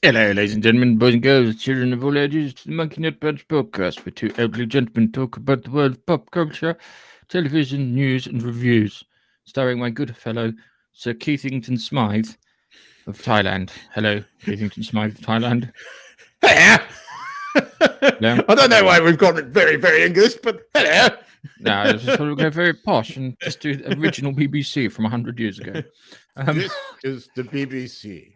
Hello, ladies and gentlemen, boys and girls, children of all ages, to the Monkey Nut Bunch podcast, where two elderly gentlemen talk about the world of pop culture, television, news, and reviews, starring my good fellow, Sir Keithington Smythe of Thailand. Hello, Keithington Smythe of Thailand. Hello. Yeah. I don't know why we've got it very, very English, but hello. No, I just thought we'd go very posh and just do the original BBC from 100 years ago. This is the BBC.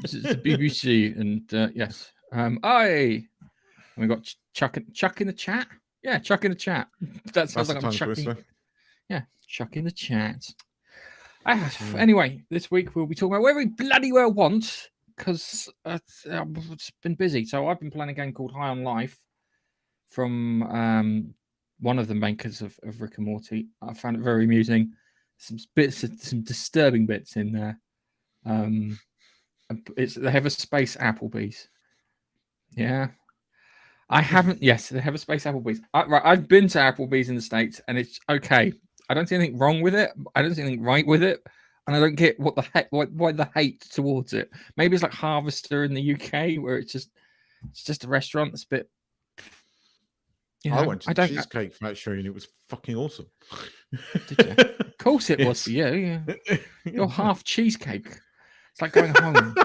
This is the BBC, and yes. We got Chuck in the chat. Yeah, Chuck in the chat. That sounds like I'm chucking. Yeah, Chuck in the chat. Anyway, this week we'll be talking about where we bloody well want, because it's been busy. So I've been playing a game called High on Life from one of the makers of Rick and Morty. I found it very amusing. Some disturbing bits in there. They have a space Applebee's. Yeah. I haven't. Yes, they have a space Applebee's. I've been to Applebee's in the States, and it's okay. I don't see anything wrong with it. I don't see anything right with it, and I don't get what the heck, why the hate towards it. Maybe it's like Harvester in the UK, where it's just a restaurant that's a bit. I went to the Cheesecake Factory, and it was fucking awesome. Did you? Of course it was. Yeah. You're half cheesecake. It's like going home.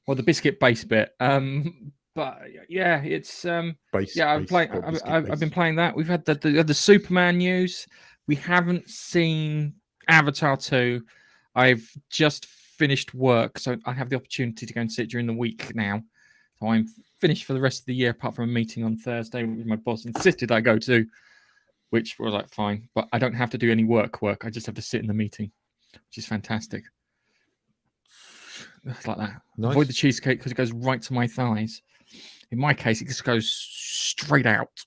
Well, the biscuit base bit. But yeah, it's I've been playing that. We've had the Superman news. We haven't seen Avatar 2. I've just finished work, so I have the opportunity to go and sit during the week now. So I'm finished for the rest of the year, apart from a meeting on Thursday with my boss insisted I go to, which was like fine, but I don't have to do any work. I just have to sit in the meeting, which is fantastic. It's like that. Nice. Avoid the cheesecake because it goes right to my thighs. In my case, it just goes straight out.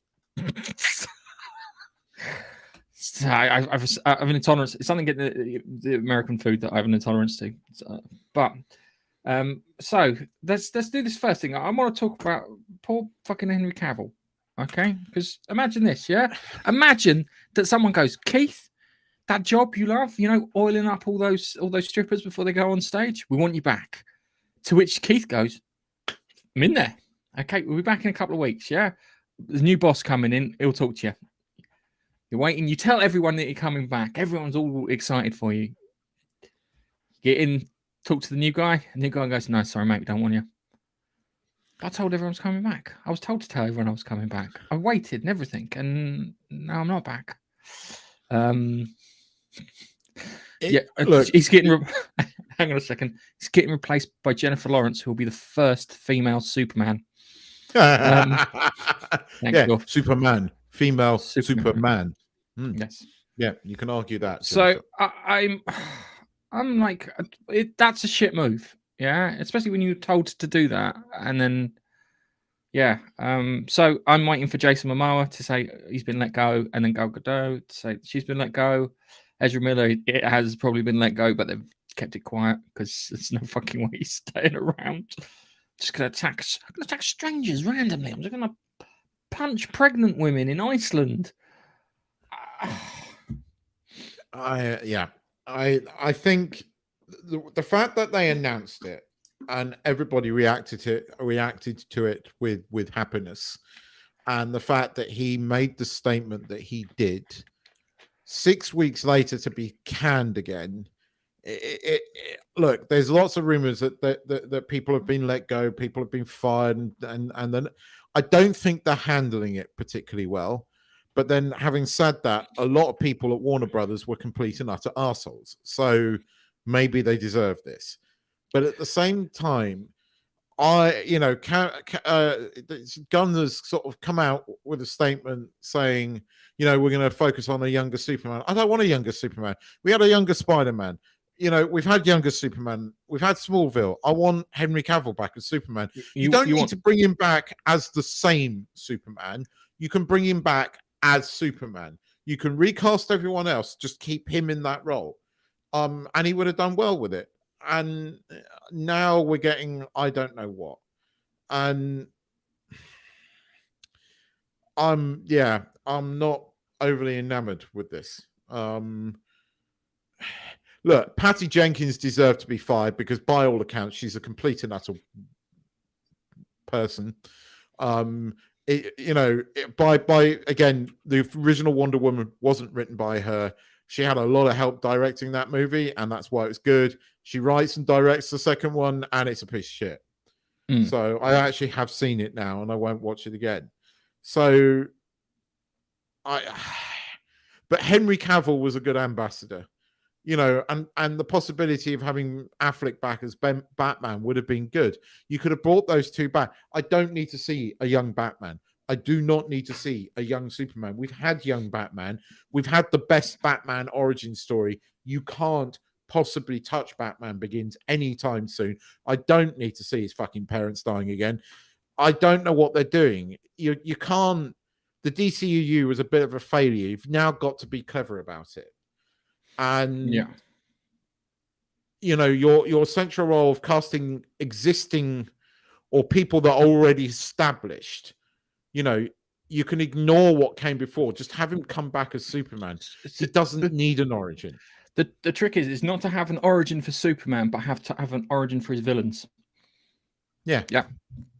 So I have an intolerance. It's something getting the American food that I have an intolerance to. So let's do this first thing. I want to talk about poor fucking Henry Cavill. Okay, because imagine this. Yeah, imagine that someone goes, Keith, that job you love, oiling up all those strippers before they go on stage. We want you back. To which Keith goes, I'm in there. Okay, we'll be back in a couple of weeks. Yeah, the new boss coming in. He'll talk to you. You're waiting. You tell everyone that you're coming back. Everyone's all excited for you. Get in, talk to the new guy. And the new guy goes, no, sorry, mate, we don't want you. I told everyone I was coming back. I was told to tell everyone I was coming back. I waited and everything, and now I'm not back. Look, he's getting. Hang on a second. He's getting replaced by Jennifer Lawrence, who will be the first female Superman. Superman, female Superman. Yes. Yeah, you can argue that. So I'm like, that's a shit move. Yeah, especially when you're told to do that, and then. Yeah. So I'm waiting for Jason Momoa to say he's been let go, and then Gal Gadot to say she's been let go. Ezra Miller, it has probably been let go, but they've kept it quiet because there's no fucking way he's staying around. Just gonna attack strangers randomly. I'm just gonna punch pregnant women in Iceland. I think the fact that they announced it and everybody reacted to it with happiness, and the fact that he made the statement that he did 6 weeks later to be canned again. Look, there's lots of rumors that people have been let go, people have been fired, and then I don't think they're handling it particularly well. But then, having said that, a lot of people at Warner Brothers were complete and utter arseholes, so maybe they deserve this. But at the same time, Gunn has sort of come out with a statement saying, we're going to focus on a younger Superman. I don't want a younger Superman. We had a younger Spider-Man. We've had younger Superman. We've had Smallville. I want Henry Cavill back as Superman. You don't need to bring him back as the same Superman. You can bring him back as Superman. You can recast everyone else. Just keep him in that role. And he would have done well with it. And now we're getting I don't know what. And I'm not overly enamored with this. Look, Patty Jenkins deserved to be fired because, by all accounts, she's a complete and utter person. By again, the original Wonder Woman wasn't written by her. She had a lot of help directing that movie, and that's why it's good. She writes and directs the second one, and it's a piece of shit. So I actually have seen it now, and I won't watch it again. So but Henry Cavill was a good ambassador, and the possibility of having Affleck back as Batman would have been good. You could have brought those two back. I don't need to see a young Batman. I do not need to see a young Superman. We've had young Batman. We've had the best Batman origin story. You can't possibly touch Batman Begins anytime soon. I don't need to see his fucking parents dying again. I don't know what they're doing. You can't. The DCUU was a bit of a failure. You've now got to be clever about it. And your central role of casting existing or people that are already established, you can ignore what came before. Just have him come back as Superman. He doesn't need an origin. The trick is not to have an origin for Superman, but have to have an origin for his villains. Yeah.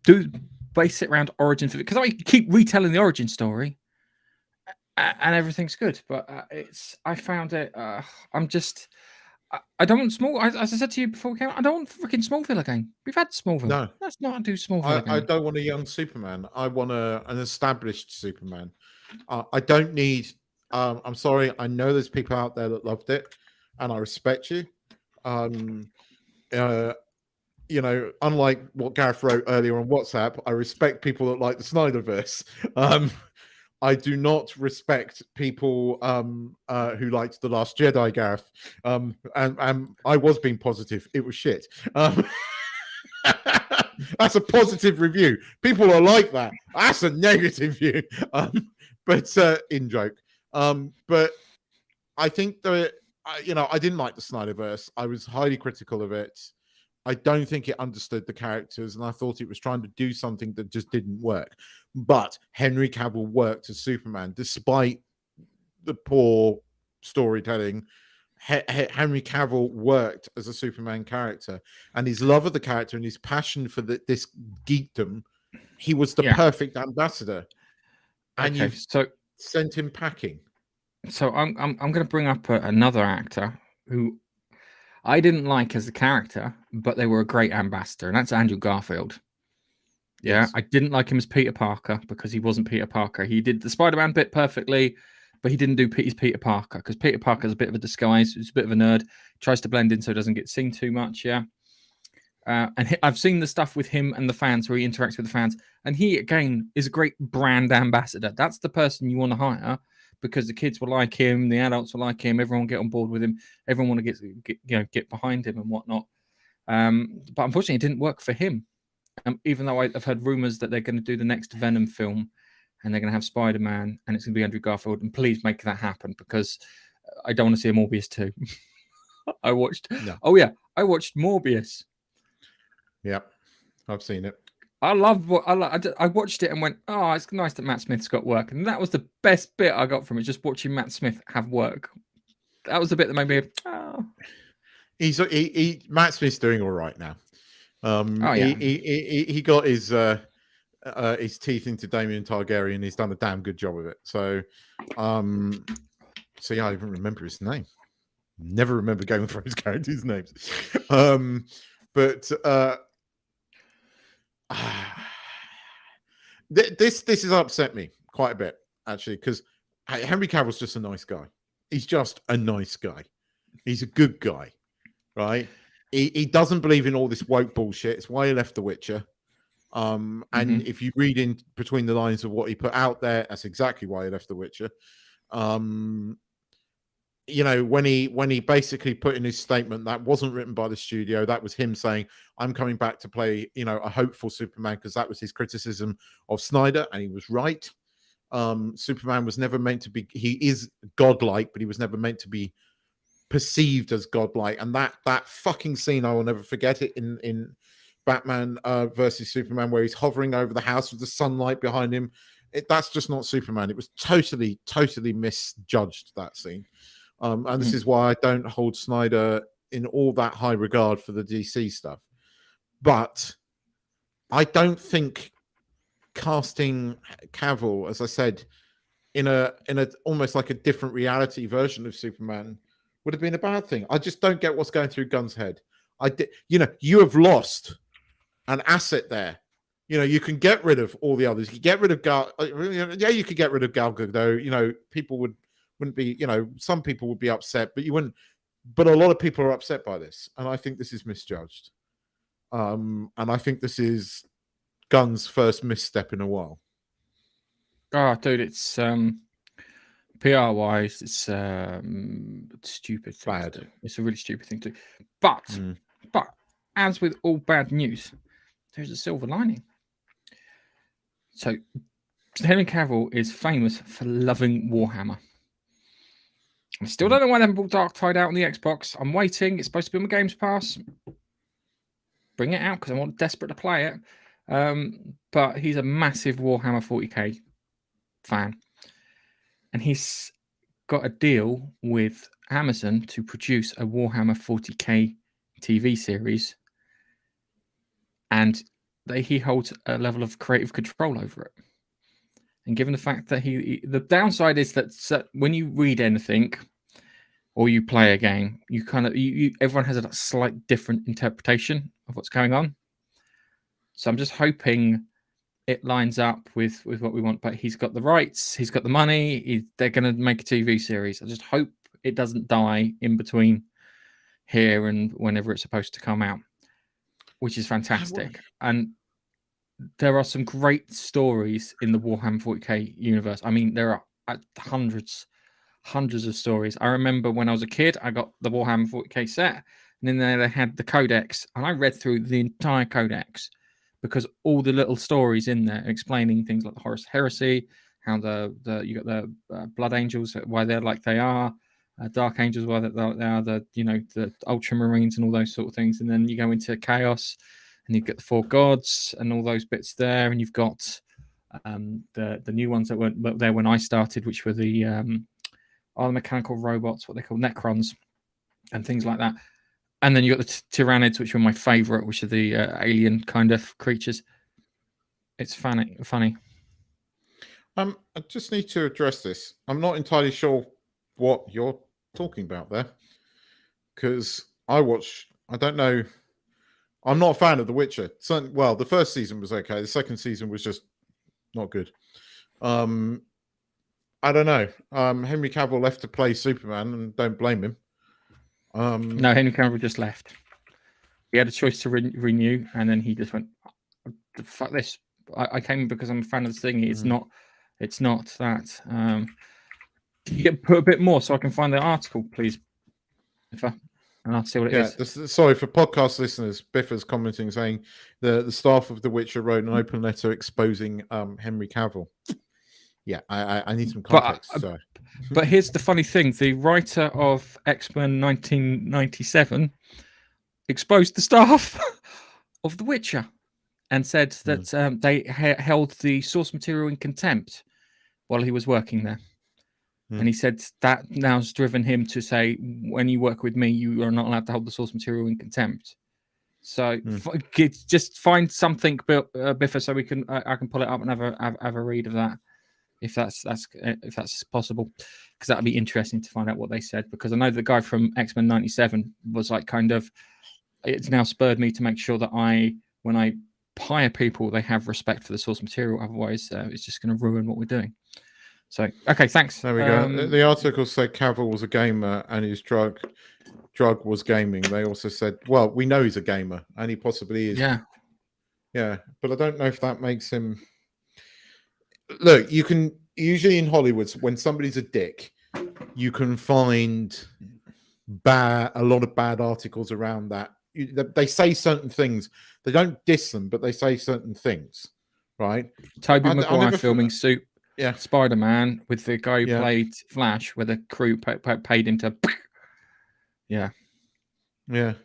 Do base it around origin for, because I keep retelling the origin story, and everything's good. But I found it. I don't want Small. As I said to you before we came, I don't want freaking Smallville again. We've had Smallville. No, let's not do Smallville again. I don't want a young Superman. I want an established Superman. I don't need. I'm sorry. I know there's people out there that loved it, and I respect you. Unlike what Gareth wrote earlier on WhatsApp, I respect people that like the Snyderverse. I do not respect people who liked The Last Jedi, Gareth. And I was being positive. It was shit. That's a positive review. People are like that. That's a negative view. But in joke. But I think that, I didn't like the Snyderverse. I was highly critical of it. I don't think it understood the characters, and I thought it was trying to do something that just didn't work. But Henry Cavill worked as Superman, despite the poor storytelling. Henry Cavill worked as a Superman character, and his love of the character and his passion for this geekdom, he was the perfect ambassador. And you sent him packing. So I'm going to bring up another actor who I didn't like as a character, but they were a great ambassador, and that's Andrew Garfield. Yeah, yes. I didn't like him as Peter Parker because he wasn't Peter Parker. He did the Spider-Man bit perfectly, but he didn't do his Peter Parker because Peter Parker's a bit of a disguise. He's a bit of a nerd. Tries to blend in so he doesn't get seen too much, and I've seen the stuff with him and the fans where he interacts with the fans, and he, again, is a great brand ambassador. That's the person you want to hire, because the kids will like him, the adults will like him, everyone will get on board with him, everyone want to get behind him and whatnot. But unfortunately, it didn't work for him. Even though I've heard rumors that they're going to do the next Venom film, and they're going to have Spider-Man, and it's going to be Andrew Garfield. And please make that happen, because I don't want to see a Morbius 2. I watched Morbius. Yeah, I've seen it. I watched it and went, oh, it's nice that Matt Smith's got work. And that was the best bit I got from it, just watching Matt Smith have work. That was the bit that made me, oh. Matt Smith's doing all right now. He got his teeth into Damien Targaryen. He's done a damn good job of it. So yeah, I even remember his name. Never remember Game of Thrones characters' names. This has upset me quite a bit, actually, because Henry Cavill's just a nice guy. He's just a nice guy. He's a good guy, right? He doesn't believe in all this woke bullshit. It's why he left The Witcher. And if you read in between the lines of what he put out there, that's exactly why he left The Witcher. When he basically put in his statement that wasn't written by the studio, that was him saying, I'm coming back to play, a hopeful Superman, because that was his criticism of Snyder, and he was right. Superman was never meant to be, he is godlike, but he was never meant to be perceived as godlike. And that fucking scene, I will never forget it, in Batman versus Superman, where he's hovering over the house with the sunlight behind him. That's just not Superman. It was totally misjudged, that scene. And this is why I don't hold Snyder in all that high regard for the DC stuff. But I don't think casting Cavill, as I said, in a almost like a different reality version of Superman would have been a bad thing. I just don't get what's going through Gunn's head. You have lost an asset there. You can get rid of all the others. You get rid of Gal. Yeah, you could get rid of Gal Gadot. People wouldn't be. Some people would be upset, but you wouldn't. But a lot of people are upset by this, and I think this is misjudged. And I think this is Gunn's first misstep in a while. Oh, dude, it's PR wise, it's stupid thing Bad. to do. It's a really stupid thing to do. But as with all bad news, there's a silver lining. So Henry Cavill is famous for loving Warhammer. I still don't know why they haven't brought Dark Tide out on the Xbox. I'm waiting. It's supposed to be on the Games Pass. Bring it out because I'm desperate to play it. But he's a massive Warhammer 40k fan. And he's got a deal with Amazon to produce a Warhammer 40k TV series. And he holds a level of creative control over it. And given the fact that the downside is that when you read anything or you play a game, you everyone has a slight different interpretation of what's going on. So I'm just hoping it lines up with what we want. But he's got the rights, he's got the money. They're going to make a TV series. I just hope it doesn't die in between here and whenever it's supposed to come out, which is fantastic. And there are some great stories in the Warhammer 40k universe. I mean, there are hundreds of stories. I remember when I was a kid, I got the Warhammer 40k set, and in there they had the codex, and I read through the entire codex because all the little stories in there explaining things like the Horus Heresy, how you got the Blood Angels, why they're like they are, Dark Angels, why they are the Ultramarines and all those sort of things, and then you go into Chaos. And you've got the Four Gods and all those bits there, and you've got the new ones that weren't there when I started, which were the mechanical robots, what they call Necrons, and things like that. And then you got the Tyranids, which were my favourite, which are the alien kind of creatures. It's funny. I just need to address this. I'm not entirely sure what you're talking about there, because I don't know. I'm not a fan of The Witcher. Well, the first season was okay. The second season was just not good. I don't know. Henry Cavill left to play Superman, and don't blame him. No, Henry Cavill just left. He had a choice to renew, and then he just went, "Fuck this! I came because I'm a fan of this thing. It's not that." Can you put a bit more so I can find the article, please? And I'll see what it is. Sorry for podcast listeners. Biffa's commenting saying the staff of The Witcher wrote an open letter exposing Henry Cavill. Yeah, I need some context. But here's the funny thing: the writer of X-Men 1997 exposed the staff of The Witcher and said that they held the source material in contempt while he was working there. And he said that now's driven him to say, when you work with me, you are not allowed to hold the source material in contempt. So just find something, Biffa, so I can pull it up and have a read of that, if that's possible, because that'd be interesting to find out what they said. Because I know the guy from X-Men 97 was like it's now spurred me to make sure that when I hire people, they have respect for the source material. Otherwise, it's just going to ruin what we're doing. So, okay, thanks. There we go. The article said Cavill was a gamer and his drug was gaming. They also said, well, we know he's a gamer and he possibly is. Yeah. But I don't know if that makes him. Look, you can usually in Hollywood, when somebody's a dick, you can find a lot of bad articles around that. They say certain things. They don't diss them, but they say certain things, right? Tobey Maguire filming Soup. Yeah, Spider-Man with the guy who played Flash, where the crew paid him to. Yeah. Okay.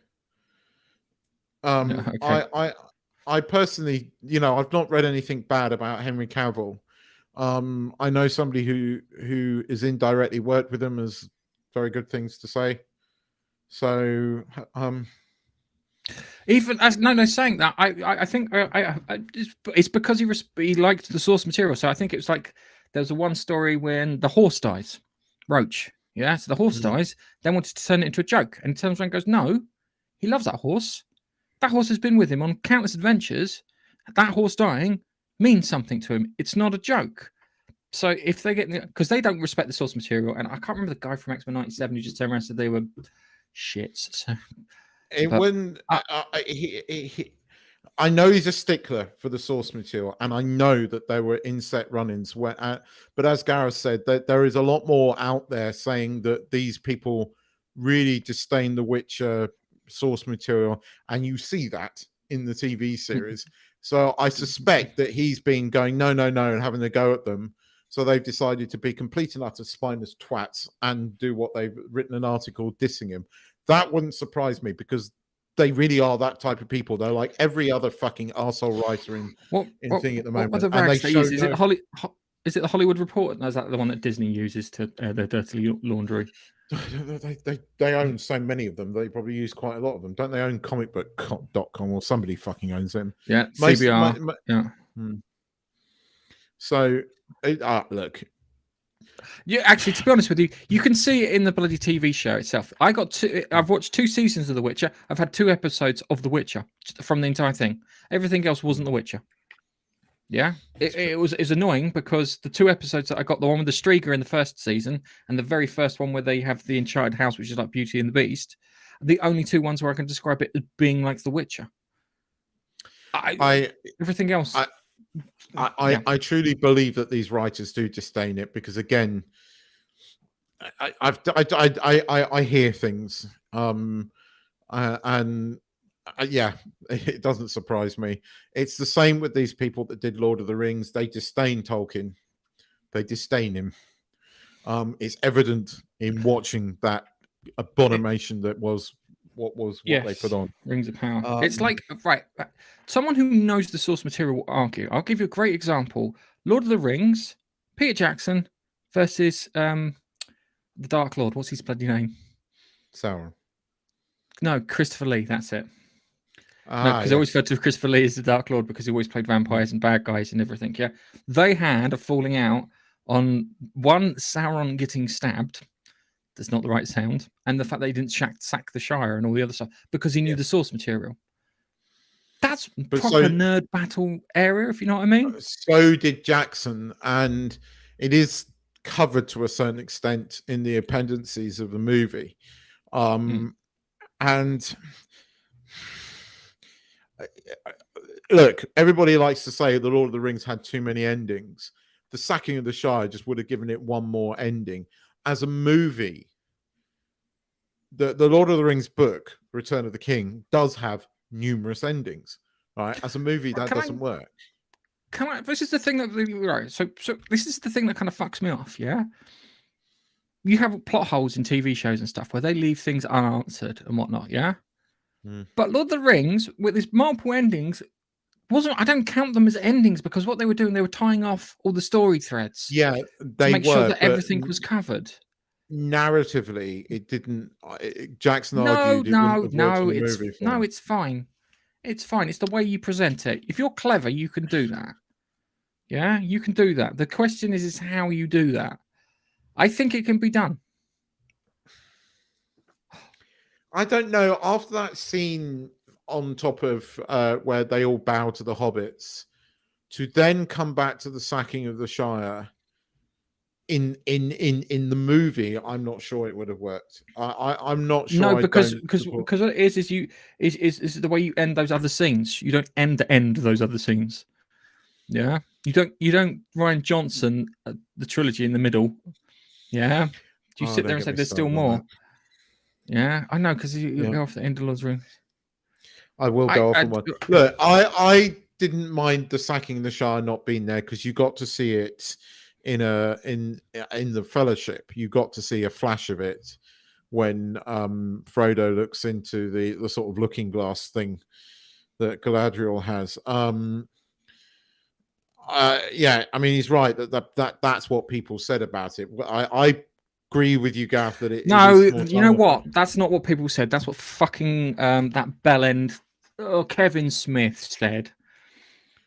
I personally, I've not read anything bad about Henry Cavill. I know somebody who is indirectly worked with him, has very good things to say. So, Even as no, saying that, I think it's because he liked the source material. So I think it was like there was a one story when the horse dies, Roach. Yeah, so the horse dies, then wanted to turn it into a joke, and he turns around and goes, "No, he loves that horse. That horse has been with him on countless adventures. That horse dying means something to him. It's not a joke." So if they get, because they don't respect the source material, and I can't remember the guy from X-Men '97 who just turned around and said they were shits. So, it but wouldn't. I know he's a stickler for the source material, and I know that there were inset run-ins. But as Gareth said, that there is a lot more out there saying that these people really disdain the Witcher source material, and you see that in the TV series. So I suspect that he's been going no, and having a go at them. So they've decided to be complete and utter spineless twats and do what they've written an article dissing him. That wouldn't surprise me, because they really are that type of people. They're like every other fucking arsehole writer in thing at the moment. What are the And they rags they use? show Is it the Hollywood Reporter? No, is that the one that Disney uses to their dirty laundry? they own so many of them. They probably use quite a lot of them. Don't they own comicbook.com, or somebody fucking owns them? Yeah, CBR. Yeah. So, look. Yeah, actually, to be honest with you, you can see it in the bloody TV show itself. I've watched 2 seasons of The Witcher. I've had 2 episodes of The Witcher from the entire thing. Everything else wasn't The Witcher. Yeah, it was annoying because the 2 episodes that I got, the one with the Striga in the first season and the very first one where they have the Enchanted House, which is like Beauty and the Beast, the only 2 ones where I can describe it as being like The Witcher. Everything else. I truly believe that these writers do disdain it, because again, I hear things, and yeah, it doesn't surprise me. It's the same with these people that did Lord of the Rings. They disdain Tolkien. They disdain him. It's evident in watching that abomination that was what they put on Rings of Power. It's like, right, someone who knows the source material will argue. I'll give you a great example. Lord of the Rings, Peter Jackson versus the Dark Lord. What's his bloody name? Sauron. No, Christopher Lee. That's it. No, because I always referred to Christopher Lee as the Dark Lord because he always played vampires and bad guys and everything. Yeah, they had a falling out on one, Sauron getting stabbed. That's not the right sound, and the fact they didn't sack the Shire and all the other stuff because he knew the source material. That's proper nerd battle area, if you know what I mean. So did Jackson, and it is covered to a certain extent in the appendices of the movie. And look, everybody likes to say the Lord of the Rings had too many endings. The sacking of the Shire just would have given it one more ending. As a movie, the Lord of the Rings book, Return of the King, does have numerous endings. Right? As a movie, that doesn't work. This is the thing that right. So this is the thing that kind of fucks me off. Yeah, you have plot holes in TV shows and stuff where they leave things unanswered and whatnot. Yeah, but Lord of the Rings with these multiple endings I don't count them as endings because what they were doing, they were tying off all the story threads. Yeah, they to make sure that everything was covered. Narratively, it didn't. Jackson argued it's fine. It's fine. It's the way you present it. If you're clever, you can do that. Yeah, you can do that. The question is how you do that. I think it can be done. I don't know. After that scene on top of where they all bow to the hobbits, to then come back to the sacking of the Shire in the movie, I'm not sure it would have worked. I'm not sure. No, because what it is is the way you end those other scenes. You don't end those other scenes. Yeah, you don't Ryan Johnson the trilogy in the middle. Yeah, do you sit there and say there's still more? Yeah, I know, because you go off the end of Lord of the Rings. I will go off on one. Look, I didn't mind the sacking of the Shire not being there because you got to see it in the Fellowship. You got to see a flash of it when Frodo looks into the sort of looking glass thing that Galadriel has. Yeah, I mean, he's right that's what people said about it. I agree with you, Gaff, that it No, is more you know time what? off. That's not what people said. That's what fucking that bellend Kevin Smith said.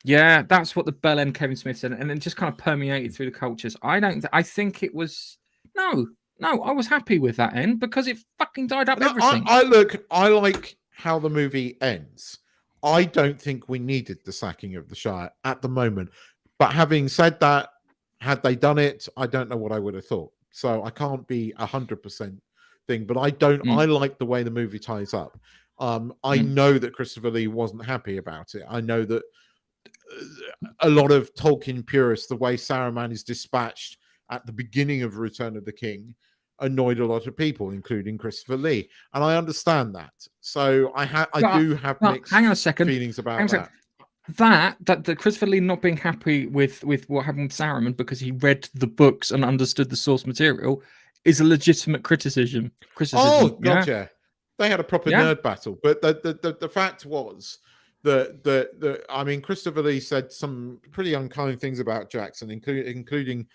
Yeah, that's what the bellend Kevin Smith said, and it just kind of permeated through the cultures. I think it was no. I was happy with that end because it fucking died up No, everything. I like how the movie ends. I don't think we needed the sacking of the Shire at the moment. But having said that, had they done it, I don't know what I would have thought. So I can't be 100% thing. But I don't. I like the way the movie ties up. I know that Christopher Lee wasn't happy about it. I know that a lot of Tolkien purists, the way Saruman is dispatched at the beginning of Return of the King, annoyed a lot of people, including Christopher Lee, and I understand that. So I do have mixed hang on a second. feelings about that. That Christopher Lee not being happy with what happened with Saruman because he read the books and understood the source material is a legitimate criticism. Oh, yeah? gotcha. They had a proper nerd battle, but the fact was that I mean, Christopher Lee said some pretty unkind things about Jackson, including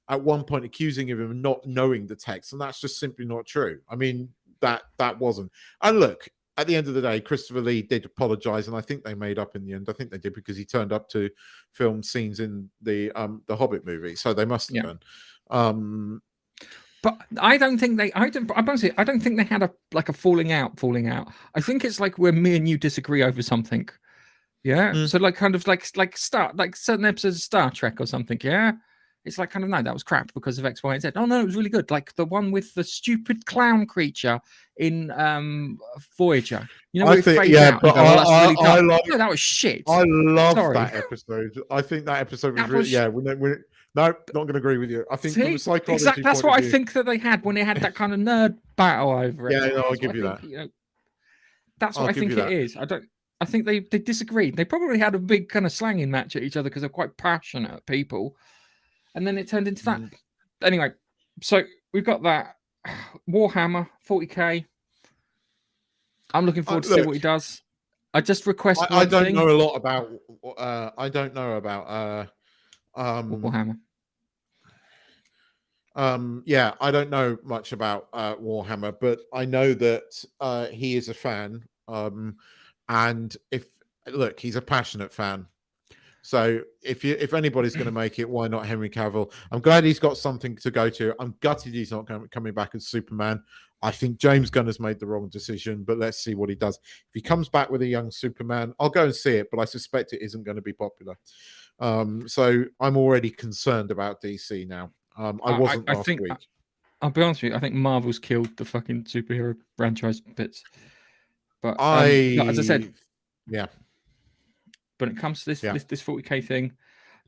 at one point accusing him of not knowing the text, and that's just simply not true. I mean, that wasn't. And look, at the end of the day, Christopher Lee did apologize, and I think they made up in the end. I think they did because he turned up to film scenes in the Hobbit movie, so they must have done. But I don't think they. I don't think they had a falling out. I think it's like where me and you disagree over something. Yeah. So like kind of like certain episodes of Star Trek or something. Yeah. It's like kind of no, that was crap because of X, Y, and Z. Oh no, it was really good. Like the one with the stupid clown creature in Voyager. You know, where it fades out. But no, that was shit. I love that episode. I think that episode was really no, not going to agree with you. I think from a psychology exactly. That's what I think that they had when they had that kind of nerd battle over it. Yeah, no, I'll give you that. You know, that's what I think it is. I think they disagreed. They probably had a big kind of slanging match at each other because they're quite passionate people. And then it turned into that. Anyway, so we've got that Warhammer 40k. I'm looking forward to see what he does. I just request. I don't know a lot about. I don't know about Warhammer. Yeah, I don't know much about Warhammer, but I know that he is a fan. And he's a passionate fan. So if anybody's going to make it, why not Henry Cavill? I'm glad he's got something to go to. I'm gutted he's not coming back as Superman. I think James Gunn has made the wrong decision, but let's see what he does. If he comes back with a young Superman, I'll go and see it, but I suspect it isn't going to be popular. So I'm already concerned about DC now. I wasn't last week. I'll be honest with you. I think Marvel's killed the fucking superhero franchise bits. But as I said, yeah. When it comes to this 40k thing,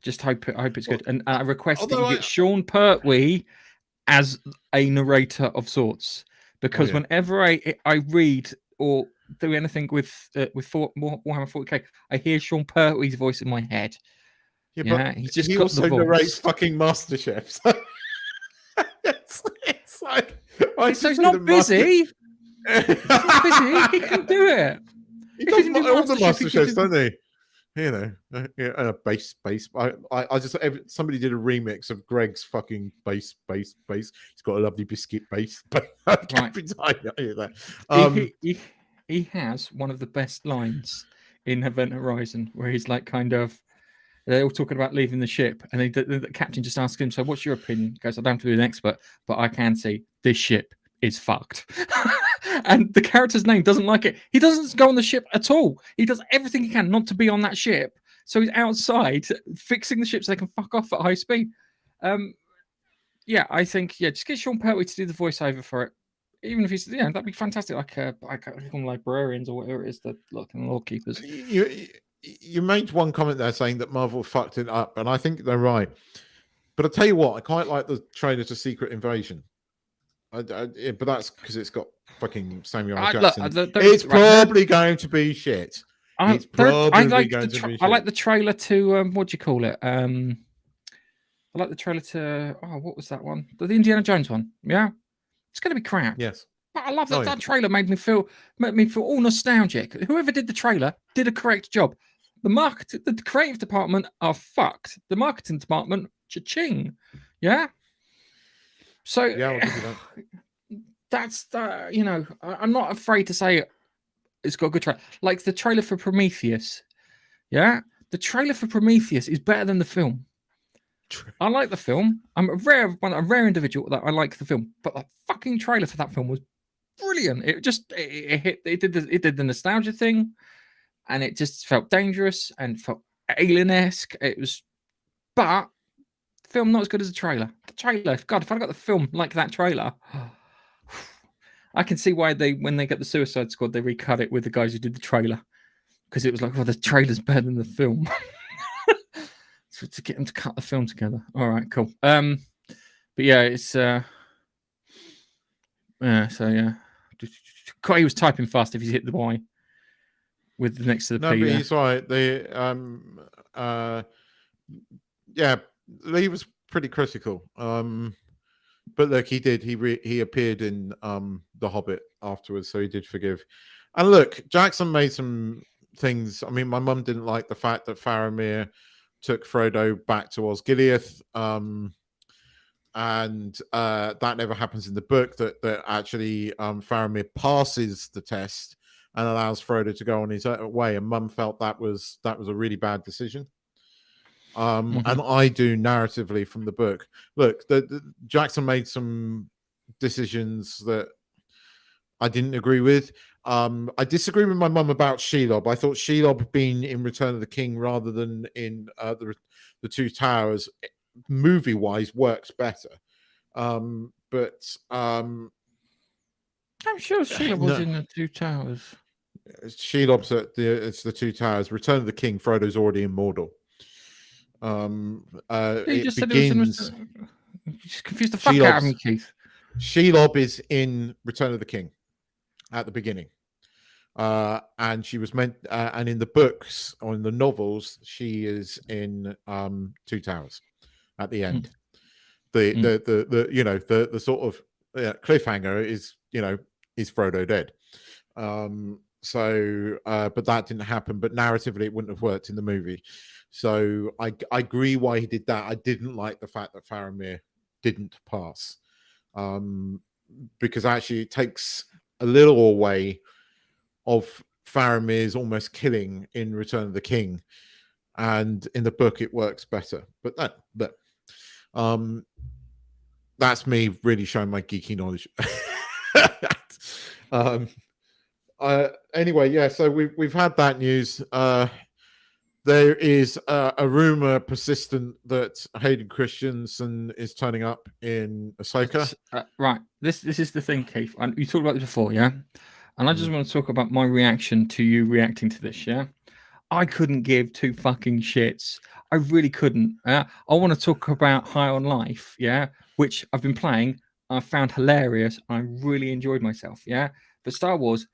just I hope it's good. And I request that you get Sean Pertwee as a narrator of sorts, because whenever I read or do anything with Warhammer 40k, I hear Sean Pertwee's voice in my head. Yeah, but he also narrates fucking MasterChef. It's like so he's not busy. He's not busy. He can do it. He does all the MasterChefs, don't he? You know, bass. I just somebody did a remix of Greg's fucking bass. He's got a lovely biscuit bass. He has one of the best lines in Event Horizon, where he's like, kind of, they're all talking about leaving the ship, and the captain just asks him, "So, what's your opinion?" He goes, "I don't have to be an expert, but I can see this ship is fucked." And the character's name doesn't like it. He doesn't go on the ship at all. He does everything he can not to be on that ship. So he's outside fixing the ship so they can fuck off at high speed. I think just get Sean Pertwee to do the voiceover for it. Even if he's that'd be fantastic. Like librarians or whatever it is, the law keepers. You made one comment there saying that Marvel fucked it up, and I think they're right. But I tell you what, I quite like the trailer to Secret Invasion. But that's because it's got fucking Samuel L. Jackson. It's probably going to be shit. It's probably going to be shit. I like the trailer to what do you call it? I like the trailer to what was that one? The Indiana Jones one. Yeah, it's going to be crap. Yes, but I love that. That trailer made me feel all nostalgic. Whoever did the trailer did a correct job. The creative department are fucked. The marketing department, cha-ching. Yeah. So Yeah, I'll give you that. that's the, you know, I'm not afraid to say it's got a good trailer. Like the trailer for Prometheus. Yeah, the trailer for Prometheus is better than the film. I like the film. I'm a rare individual that I like the film, but the fucking trailer for that film was brilliant. It just it did the nostalgia thing, and it just felt dangerous and felt alien-esque. It was, but the film not as good as the trailer. The trailer, God, if I got the film like that trailer, I can see why when they get the Suicide Squad, they recut it with the guys who did the trailer, because it was like, well, the trailer's better than the film. So to get them to cut the film together. All right, cool. But yeah, it's so yeah. He was typing fast if he's hit the Y with the next to the No, P but there. he's right. Yeah, Lee was pretty critical. But look, he did. He appeared in The Hobbit afterwards, so he did forgive. And look, Jackson made some things. I mean, my mum didn't like the fact that Faramir took Frodo back to Osgiliath, and that never happens in the book. That actually Faramir passes the test and allows Frodo to go on his own way. And Mum felt that was a really bad decision. And I do narratively from the book. Look, Jackson made some decisions that I didn't agree with. I disagree with my mum about Shelob. I thought Shelob being in Return of the King rather than in the Two Towers, movie-wise, works better. But I'm sure Sheila was in the Two Towers. Shelob's it's the Two Towers. Return of the King, Frodo's already in Mordor. You just said begins. it was you just confused the fuck out of me, Keith. Shelob is in Return of the King at the beginning, and she was meant. And in the books or in the novels, she is in Two Towers at the end. The you know the sort of cliffhanger is is Frodo dead. So, but that didn't happen. But narratively, it wouldn't have worked in the movie. So I agree why he did that. I didn't like the fact that Faramir didn't pass, because actually it takes a little away of Faramir's almost killing in Return of the King, and in the book it works better. But that's me really showing my geeky knowledge. Anyway, yeah. So we've had that news. There is a rumor persistent that Hayden Christensen is turning up in Ahsoka. Right. This is the thing, Keith. And you talked about this before, yeah? And I just want to talk about my reaction to you reacting to this, yeah? I couldn't give two fucking shits. I really couldn't. I want to talk about High on Life, yeah? Which I've been playing. I found hilarious. I really enjoyed myself, yeah? But Star Wars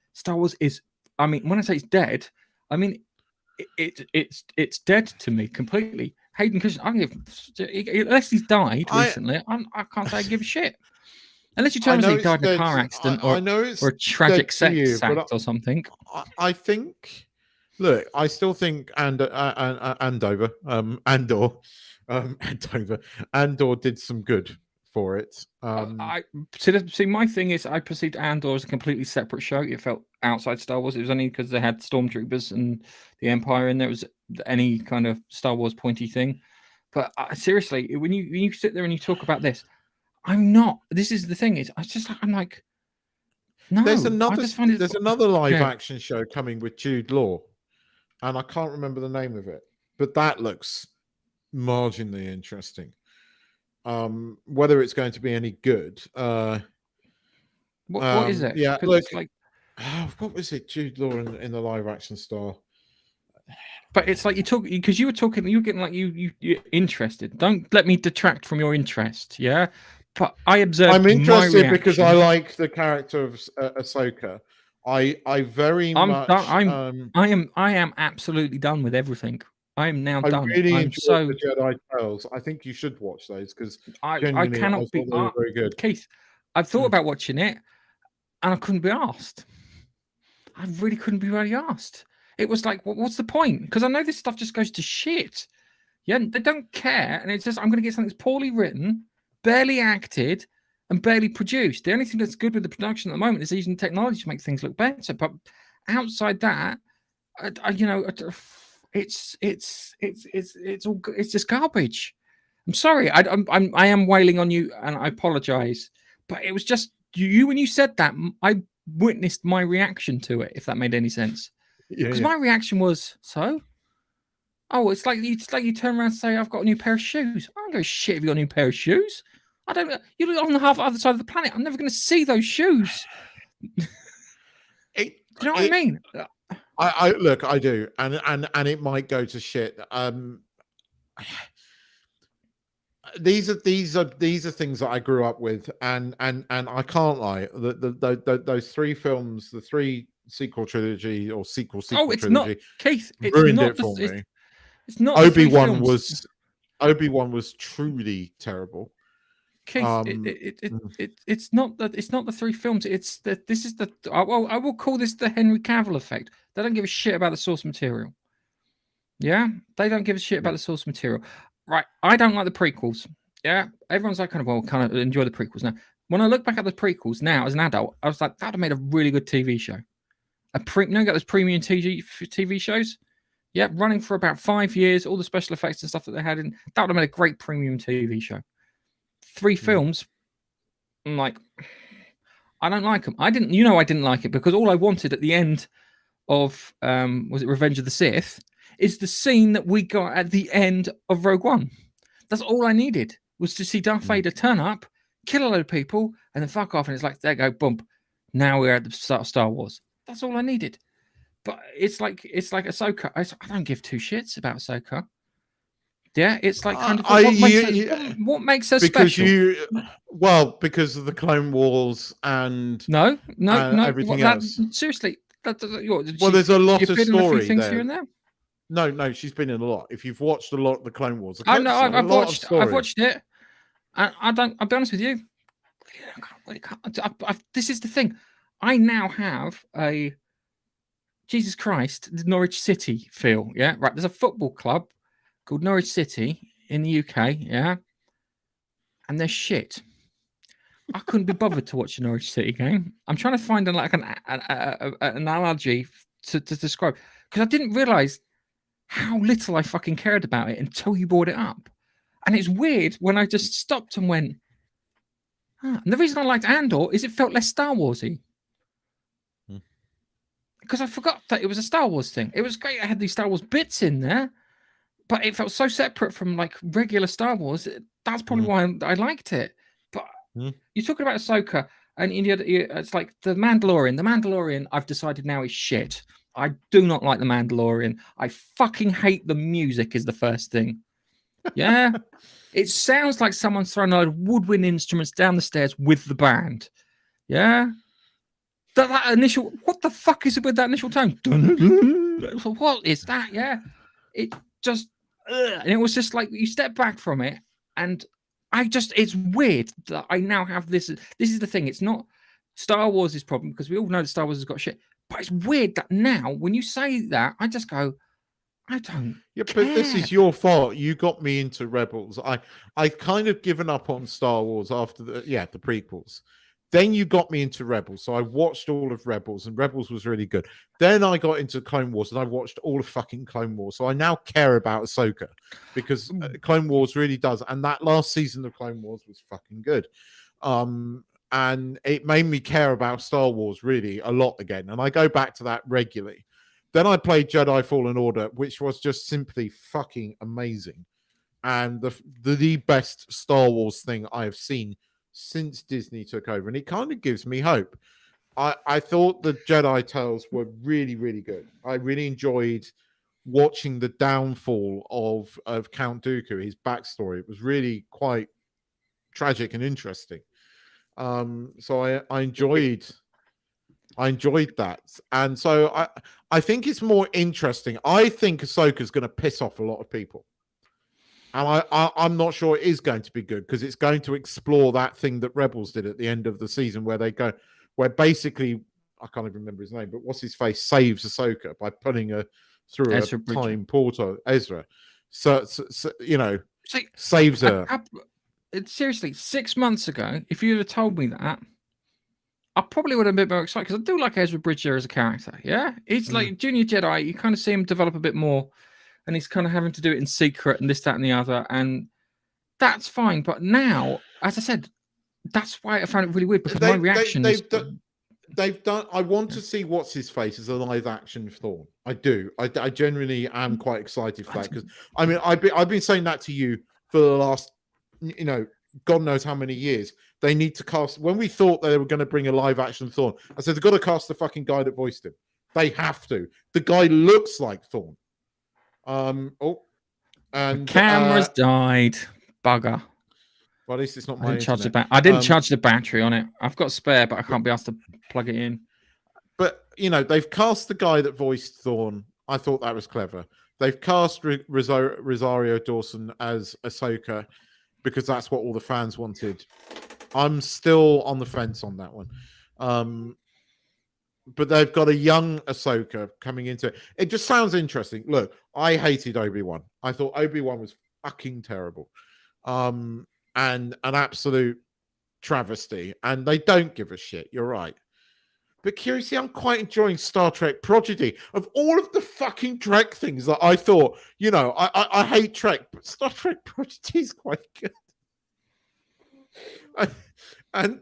is, I mean, when I say it's dead, I mean, it's dead to me completely. Hayden Christensen, unless he's died recently, I can't say I give a shit. Unless you tell me he died in a car accident or a tragic sex act or something. I think. Look, I still think Andor did some good for it. See, my thing is, I perceived Andor as a completely separate show. It felt outside Star Wars. It was only because they had stormtroopers and the Empire in there was any kind of Star Wars pointy thing. But seriously, when you sit there and you talk about this, I'm not. This is the thing. I'm like, no. There's another live action show coming with Jude Law, and I can't remember the name of it, but that looks marginally interesting. Whether it's going to be any good. What is it? Yeah, look, what was it? Jude Law in the live action Star. But it's like you're getting like you're interested. Don't let me detract from your interest, yeah? But I observed. I'm interested because I like the character of Ahsoka. I am absolutely done with everything. I am now done. I really enjoyed the Jedi Tales. I think you should watch those because I cannot be very good. Keith, I've thought about watching it and I couldn't be asked. I really couldn't be really asked. It was like, what's the point? Because I know this stuff just goes to shit. Yeah, they don't care, and it's just I'm going to get something that's poorly written, barely acted, and barely produced. The only thing that's good with the production at the moment is using technology to make things look better. But outside that, it's just garbage. I'm sorry. I am wailing on you, and I apologize. But it was just you when you said that. I witnessed my reaction to it. If that made any sense, because my reaction was so. Oh, it's like you turn around and say, "I've got a new pair of shoes." I don't give a shit if you got a new pair of shoes. I don't. You live on the other side of the planet. I'm never going to see those shoes. Do you know what I mean? I look, I do, and it might go to shit. These are things that I grew up with, and I can't lie. Those three films, the three sequel trilogy or sequel it's trilogy, not, Keith. It's ruined not it for me. It's not Obi-Wan was truly terrible. Keith, it's not the three films. It's that this is the. I will call this the Henry Cavill effect. They don't give a shit about the source material. Yeah, they don't give a shit about the source material. Right, I don't like the prequels. Yeah, everyone's like kind of enjoy the prequels. Now, when I look back at the prequels now as an adult, I was like, that would have made a really good TV show. You know, got those premium TV shows. Yeah, running for about 5 years, all the special effects and stuff that they had in, that would have made a great premium TV show. 3 films, I'm like, I don't like them. I didn't like it because all I wanted at the end of was it Revenge of the Sith is the scene that we got at the end of Rogue One. That's all I needed, was to see Darth Vader turn up, kill a load of people, and then fuck off. And it's like, there you go, bump. Now we're at the start of Star Wars. That's all I needed. But it's like Ahsoka. I don't give two shits about Ahsoka. Yeah, it's like kind of what makes her special? Because of the Clone Wars and no, everything else. Seriously, there's a lot of story things there. Here and there. No, she's been in a lot. If you've watched a lot of the Clone Wars, I've watched it. I'll be honest with you. This is the thing. I now have a Jesus Christ, the Norwich City feel. Yeah, right. There's a football club called Norwich City in the UK. Yeah, and they're shit. I couldn't be bothered to watch a Norwich City game. I'm trying to find an analogy to describe, because I didn't realize how little I fucking cared about it until you brought it up. And it's weird when I just stopped and went, and the reason I liked Andor is it felt less Star Warsy. Because I forgot that it was a Star Wars thing. It was great. I had these Star Wars bits in there, but it felt so separate from like regular Star Wars. That's probably why I liked it. But you're talking about Ahsoka, and it's like the Mandalorian. The Mandalorian, I've decided now, is shit. I do not like the Mandalorian. I fucking hate the music is the first thing. Yeah. It sounds like someone's throwing a load of woodwind instruments down the stairs with the band. Yeah. That initial, what the fuck is it with that initial tone? What is that? Yeah. It just, and it was just like, you step back from it, and it's weird that I now have this. This is the thing. It's not Star Wars' problem, because we all know that Star Wars has got shit. But it's weird that now, when you say that, I just go, I don't. Yeah, care. But this is your fault. You got me into Rebels. I kind of given up on Star Wars after the prequels. Then you got me into Rebels, so I watched all of Rebels, and Rebels was really good. Then I got into Clone Wars, and I watched all of fucking Clone Wars. So I now care about Ahsoka, because Clone Wars really does. And that last season of Clone Wars was fucking good. And it made me care about Star Wars really a lot again. And I go back to that regularly. Then I played Jedi Fallen Order, which was just simply fucking amazing. And the best Star Wars thing I have seen since Disney took over. And it kind of gives me hope. I thought the Jedi Tales were really, really good. I really enjoyed watching the downfall of Count Dooku, his backstory. It was really quite tragic and interesting. So I enjoyed that. And so I think it's more interesting. I think Ahsoka's going to piss off a lot of people. And I'm not sure it is going to be good, because it's going to explore that thing that Rebels did at the end of the season, where basically, I can't even remember his name, but what's his face saves Ahsoka by putting her through a time portal. Ezra. So saves her. seriously, 6 months ago, if you'd have told me that, I probably would have been a bit more excited because I do like Ezra Bridger as a character. Yeah, he's like Junior Jedi. You kind of see him develop a bit more, and he's kind of having to do it in secret and this, that, and the other, and that's fine. But now, as I said, that's why I found it really weird because my reaction is. They've done. I want to see what's his face as a live action Thorn. I do. I genuinely am quite excited for that because I mean I've been saying that to you for the last, God knows how many years. They need to cast. When we thought they were going to bring a live action Thorn, I said they've got to cast the fucking guy that voiced him. They have to. The guy looks like Thorn. And the camera's died. Bugger. Well, at least it's not I my didn't charge internet. I didn't charge the battery on it. I've got a spare, but I can't be asked to plug it in. But, they've cast the guy that voiced Thorn. I thought that was clever. They've cast Rosario Dawson as Ahsoka because that's what all the fans wanted. I'm still on the fence on that one. But they've got a young Ahsoka coming into it. It just sounds interesting. Look, I hated Obi-Wan. I thought Obi-Wan was fucking terrible. And an absolute travesty. And they don't give a shit. You're right. But curiously, I'm quite enjoying Star Trek Prodigy. Of all of the fucking Trek things that I thought, I hate Trek, but Star Trek Prodigy is quite good. I'm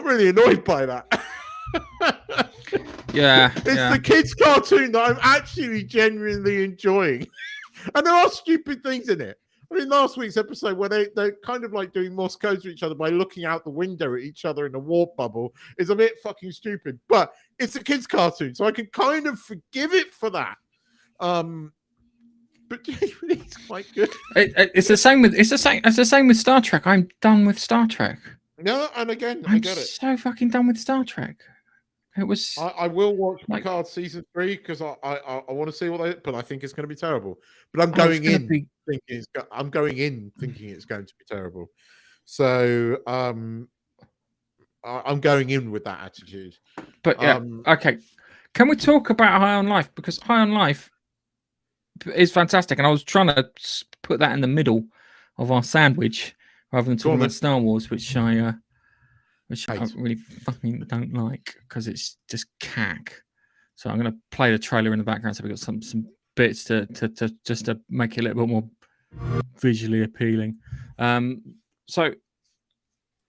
really annoyed by that. Yeah. It's the kids' cartoon that I'm actually genuinely enjoying. And there are stupid things in it. I mean, last week's episode where they're kind of like doing Morse codes to each other by looking out the window at each other in a warp bubble is a bit fucking stupid. But it's a kids' cartoon, so I can kind of forgive it for that. But it's quite good. It's the same with Star Trek. I'm done with Star Trek. No, and again, I'm I get it. So fucking done with Star Trek. It was. I will watch Picard season 3 because I want to see but I think it's going to be terrible. But I'm going in thinking it's going to be terrible. So I'm going in with that attitude. But yeah, okay. Can we talk about High on Life? Because High on Life is fantastic, and I was trying to put that in the middle of our sandwich rather than talking about Star Wars, which I really fucking don't like because it's just cack. So I'm going to play the trailer in the background so we've got some bits to just to make it a little bit more visually appealing. So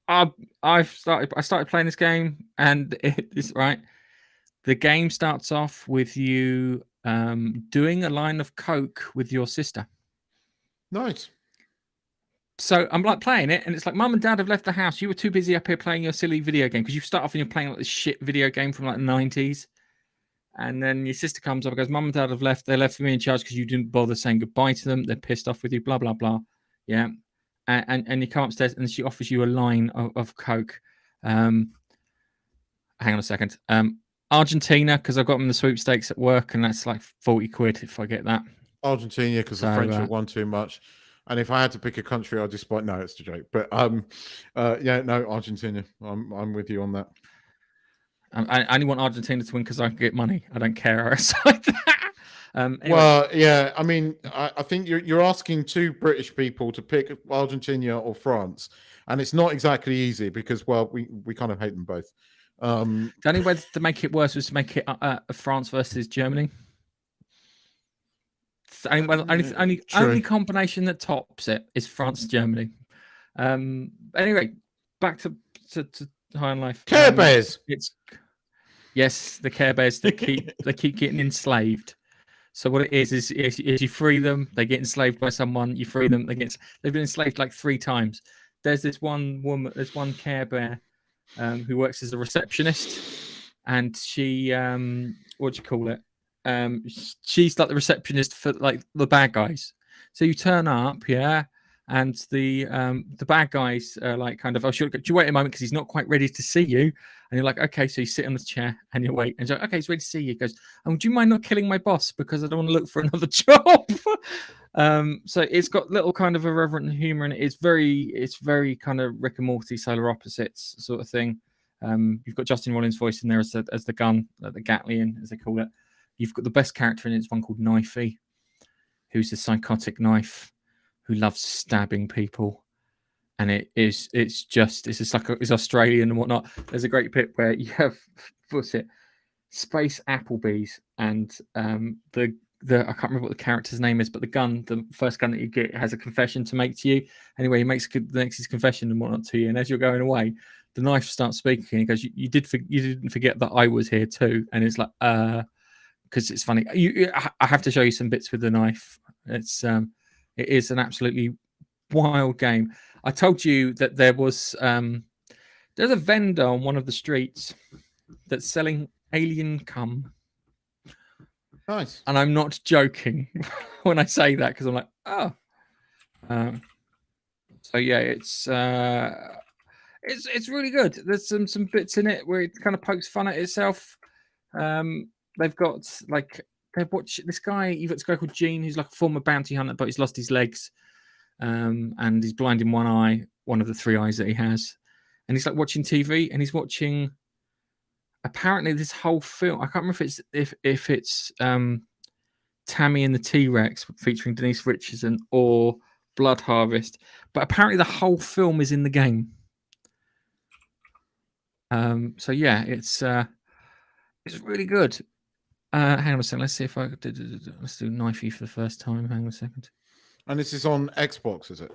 I started playing this game, and it's right. The game starts off with you doing a line of coke with your sister. Nice. So I'm like playing it, and it's like Mum and Dad have left the house. You were too busy up here playing your silly video game because you start off and you're playing like this shit video game from like the 90s. And then your sister comes up and goes, Mum and Dad have left. They left me in charge because you didn't bother saying goodbye to them. They're pissed off with you, blah, blah, blah. Yeah. And you come upstairs and she offers you a line of coke. Hang on a second. Argentina, because I got them in the sweepstakes at work, and that's like 40 quid if I get that. Argentina, because the French have won too much. And if I had to pick a country, I'd just no, it's a joke. But Argentina. I'm with you on that. I only want Argentina to win because I can get money. I don't care. Anyway. Well, yeah. I mean, I think you're asking two British people to pick Argentina or France, and it's not exactly easy because, well, we kind of hate them both. The only way to make it worse was to make it France versus Germany. Only combination that tops it is France Germany. Anyway, back to High on Life. Care Bears. Yes, the Care Bears. They keep getting enslaved. So what it is you free them, they get enslaved by someone. You free them, they've been enslaved like 3 times. There's this one woman. There's one Care Bear who works as a receptionist, and she what do you call it? She's like the receptionist for like the bad guys. So you turn up, yeah, and the bad guys are like kind of, oh, do you wait a moment because he's not quite ready to see you? And you're like, okay, so you sit on the chair and you wait, and you're like, okay, he's ready to see you. He goes, oh, do you mind not killing my boss because I don't want to look for another job? So it's got little kind of irreverent humor, and it's very kind of Rick and Morty, Solar Opposites sort of thing. You've got Justin Rollins' voice in there as the gun, the Gatlian, as they call it. You've got the best character in it. It's one called Knifey, who's a psychotic knife who loves stabbing people. and it's just like it's Australian and whatnot. There's a great bit where you have what's it, Space Applebee's, and the I can't remember what the character's name is, but the first gun that you get has a confession to make to you. Anyway, he makes his confession and whatnot to you, and as you're going away, the knife starts speaking. And he goes, "You didn't forget that I was here too." And it's like, because it's funny. I have to show you some bits with the knife. It is an absolutely wild game. I told you that there's a vendor on one of the streets that's selling alien cum. Nice. And I'm not joking when I say that, because I'm like, oh. So yeah, it's really good. There's some bits in it where it kind of pokes fun at itself. They've got they've watched this guy. You've got this guy called Gene, who's like a former bounty hunter, but he's lost his legs, and he's blind in one eye, one of the 3 eyes that he has, and he's like watching TV, and he's watching. Apparently, this whole film, I can't remember if it's Tammy and the T-Rex featuring Denise Richardson or Blood Harvest, but apparently the whole film is in the game. So yeah, it's really good. Hang on a second. Let's see if let's do Knifey for the first time. Hang on a second. And this is on Xbox, is it?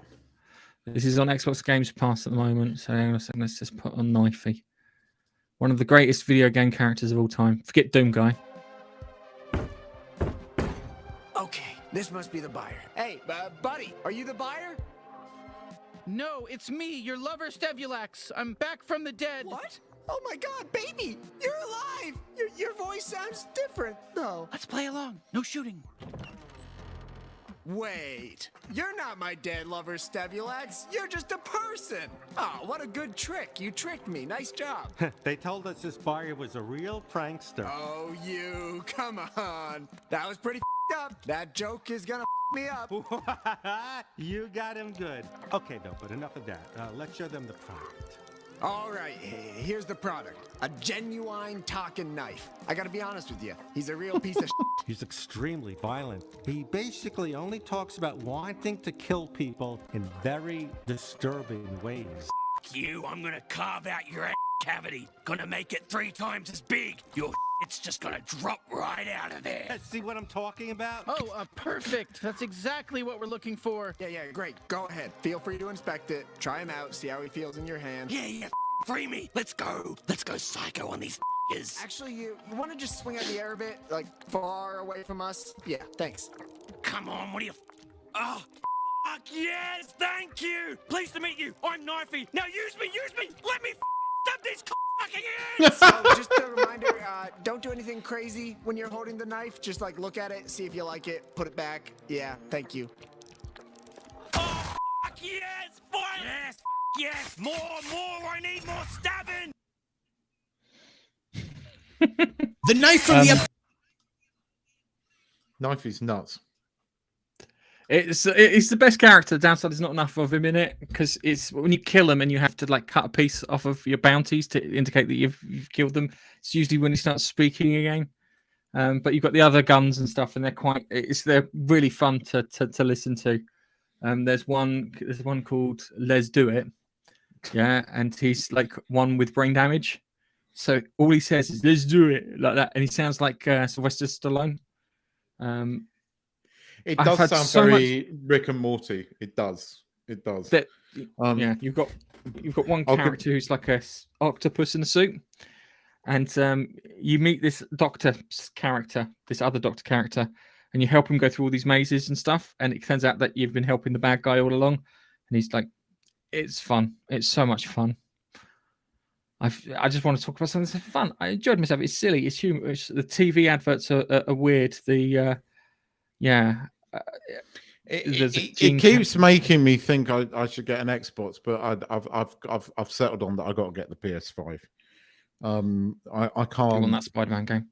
This is on Xbox Games Pass at the moment. So hang on a second. Let's just put on Knifey. One of the greatest video game characters of all time. Forget Doom Guy. Okay, this must be the buyer. Hey, buddy, are you the buyer? No, it's me, your lover Stevulax. I'm back from the dead. What? Oh my god, baby! You're alive! Your voice sounds different, though. Let's play along. No shooting. Wait, you're not my dead lover, Stevulax. You're just a person. Oh, what a good trick. You tricked me. Nice job. They told us this buyer was a real prankster. Oh, you. Come on. That was pretty up. That joke is gonna me up. You got him good. Okay, though, but enough of that. Let's show them the product. All right, here's the product. A genuine talking knife. I gotta be honest with you. He's a real piece of He's extremely violent. He basically only talks about wanting to kill people in very disturbing ways. You, I'm gonna carve out your ass cavity. Gonna make it 3 times as big. Your it's just gonna drop right out of there. See what I'm talking about? Oh, perfect. That's exactly what we're looking for. Yeah, great. Go ahead. Feel free to inspect it. Try him out. See how he feels in your hand. Yeah, free me. Let's go psycho on these f***ers. Actually, you want to just swing out the air a bit? Like, far away from us? Yeah, thanks. Come on, what are you... Oh, fuck, yes, thank you. Pleased to meet you. I'm Knifey. Now use me. Let me stab these fucking heads. So, just a reminder, don't do anything crazy when you're holding the knife. Just, like, look at it, see if you like it, put it back. Yeah, thank you. Oh, fuck, yes, violence. Yes, more, I need more stabbing. The knife from the... Knife is nuts. It's the best character. The downside is not enough of him in it, because it's when you kill him and you have to like cut a piece off of your bounties to indicate that you've killed them. It's usually when he starts speaking again. But you've got the other guns and stuff, and they're really fun to listen to. There's one called Let's Do It. Yeah, and he's like one with brain damage. So all he says is "Let's do it" like that, and he sounds like Sylvester Stallone. It does sound very Rick and Morty. It does. Yeah, you've got one character who's like a octopus in a suit, and you meet this other doctor character, and you help him go through all these mazes and stuff. And it turns out that you've been helping the bad guy all along, and he's like, "It's fun. It's so much fun." I just want to talk about something that's fun. I enjoyed myself. It's silly. It's humorous. The TV adverts are weird. It keeps making me think I should get an Xbox, but I've settled on that. I got to get the PS5. I can't. You want that Spider-Man game?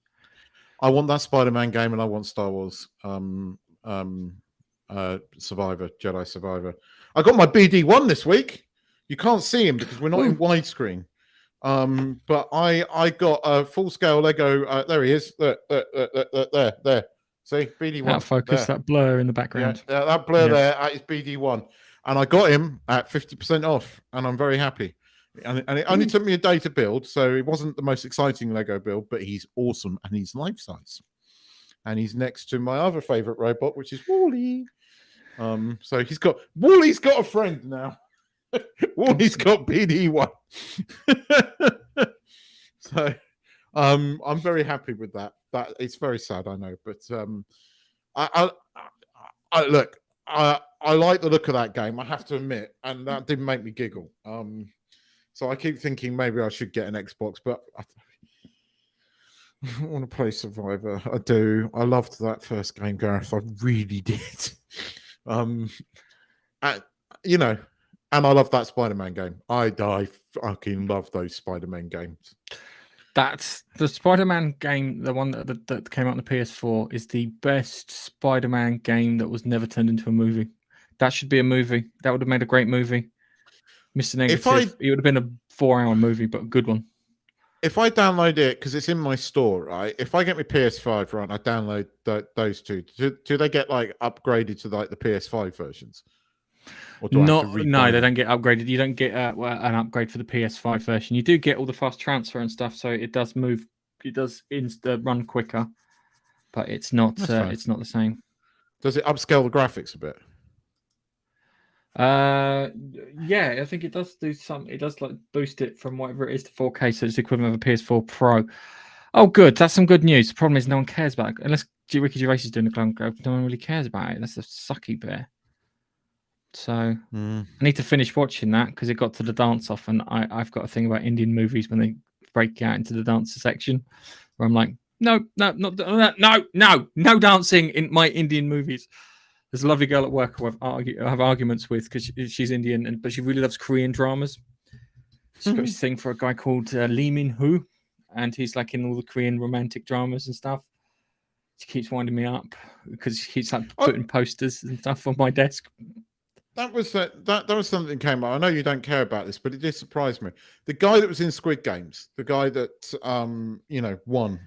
I want that Spider-Man game, and I want Star Wars Jedi Survivor. I got my BD1 this week. You can't see him because we're not in widescreen. But I got a full-scale Lego. There he is. There. See, BD1. That focus, that blur in the background. Yeah, that blur there is BD1. and I got him at 50% off, and I'm very happy. And it only took me a day to build, so it wasn't the most exciting Lego build, but he's awesome and he's life size. And he's next to my other favorite robot, which is Wally. So Wally's got a friend now. Wally's got BD1. So I'm very happy with that. That it's very sad, I know, but I look, I like the look of that game, I have to admit, and that did make me giggle. So I keep thinking maybe I should get an Xbox, but I want to play Survivor. I do. I loved that first game, Gareth. I really did. You know, and I love that Spider-Man game. I fucking love those Spider-Man games. That's the Spider-Man game, the one that came out on the PS4, is the best Spider-Man game that was never turned into a movie. That should be a movie. That would have made a great movie. Mr. Negative, it would have been a 4-hour movie, but a good one. If I download it, because it's in my store, right? If I get my PS5, right, and I download those two, do they get like upgraded to like the PS5 versions? Or do No, they don't get upgraded. You don't get an upgrade for the PS5 version. You do get all the fast transfer and stuff, so it does move. It does run quicker, but it's not. It's not the same. Does it upscale the graphics a bit? Yeah, I think it does do some. It does like boost it from whatever it is to 4K, so it's the equivalent of a PS4 Pro. Oh, good. That's some good news. The problem is no one cares about it unless Ricky Gervais is doing the clone growth. No one really cares about it. That's a sucky bit. So I need to finish watching that because it got to the dance off, and I've got a thing about Indian movies when they break out into the dancer section, where I'm like, no dancing in my Indian movies. There's a lovely girl at work who I have arguments with because she's Indian, but she really loves Korean dramas. She's got this thing for a guy called Lee Min-ho, and he's like in all the Korean romantic dramas and stuff. She keeps winding me up because she keeps like putting posters and stuff on my desk. That was something that came up. I know you don't care about this, but it did surprise me. The guy that was in Squid Games, the guy that won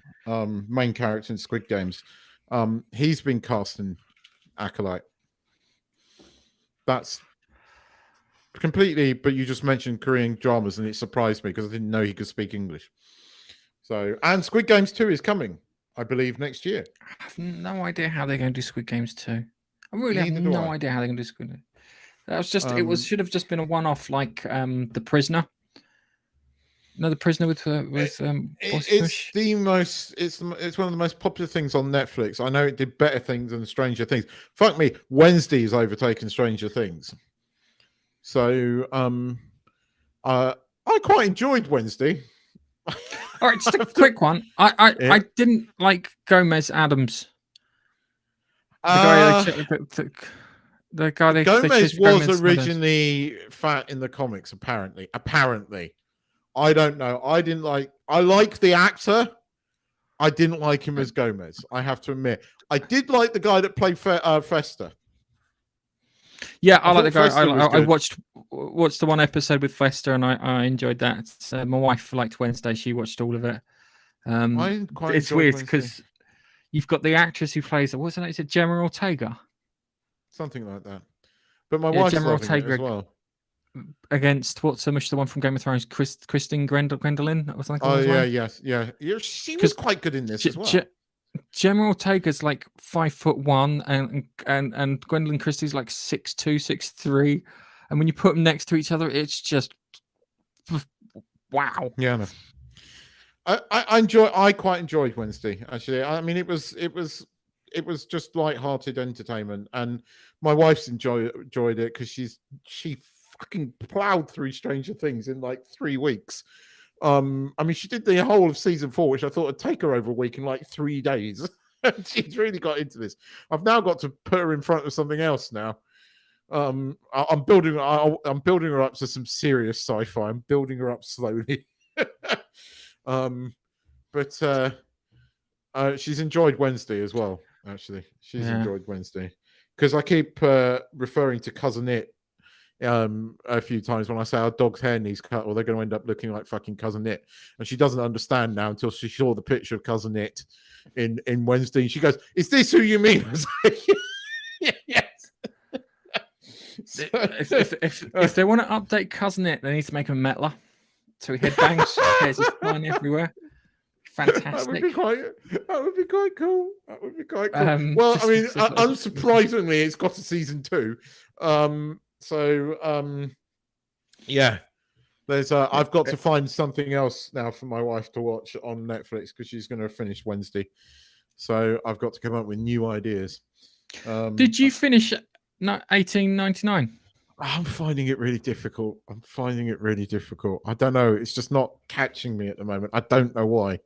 main character in Squid Games, he's been cast in Acolyte. That's completely. But you just mentioned Korean dramas, and it surprised me because I didn't know he could speak English. So, and Squid Games 2 is coming, I believe, next year. I have no idea how they're going to do Squid Games 2. I really have no idea how they're going to do Squid Games. That was just. Should have just been a one-off, like The Prisoner. No, The Prisoner with it's one of the most popular things on Netflix. I know it did better things than Stranger Things. Fuck me, Wednesday has overtaken Stranger Things. So I quite enjoyed Wednesday. All right, just a quick one. I didn't like Gomez Adams. The guy they Gomez was originally fat in the comics, apparently. I don't know. I like the actor. I didn't like him as Gomez, I have to admit. I did like the guy that played Fester. Yeah, I like the guy. I watched the one episode with Fester, and I enjoyed that. My wife liked Wednesday. She watched all of it. It's weird because you've got the actress who plays it. What's her name? Is it Gemma Ortega? Something like that. But my wife's Gemma loving Ortega it as well. Against what's so much the one from Game of Thrones, Kristen Gwendoline or something. Oh yeah. She was quite good in this as well. Gemma Ortega's like 5'1", and Gwendoline Christie's like 6'2", 6'3", and when you put them next to each other, it's just wow. Yeah, no. I quite enjoyed Wednesday, actually. I mean, it was just light-hearted entertainment, and my wife's enjoyed it because she fucking plowed through Stranger Things in like 3 weeks. I mean, she did the whole of season 4, which I thought would take her over a week in like 3 days. She's really got into this. I've now got to put her in front of something else now. I'm building her up to some serious sci-fi. I'm building her up slowly. But she's enjoyed Wednesday as well. Actually, she's enjoyed Wednesday because I keep referring to Cousin It a few times when I say our dog's hair needs cut, or they're going to end up looking like fucking Cousin It, and she doesn't understand now until she saw the picture of Cousin It in Wednesday. And she goes, "Is this who you mean?" I was like, yes. So- if they want to update Cousin It, they need to make him a metler. So he headbangs, hairs is flying everywhere. Fantastic. That would be quite cool. That would be quite cool. Well, I just- mean, just- unsurprisingly, it's got a season 2. Yeah. There's I've got to find something else now for my wife to watch on Netflix because she's going to finish Wednesday. So I've got to come up with new ideas. Did you finish 1899? I'm finding it really difficult. I don't know. It's just not catching me at the moment. I don't know why.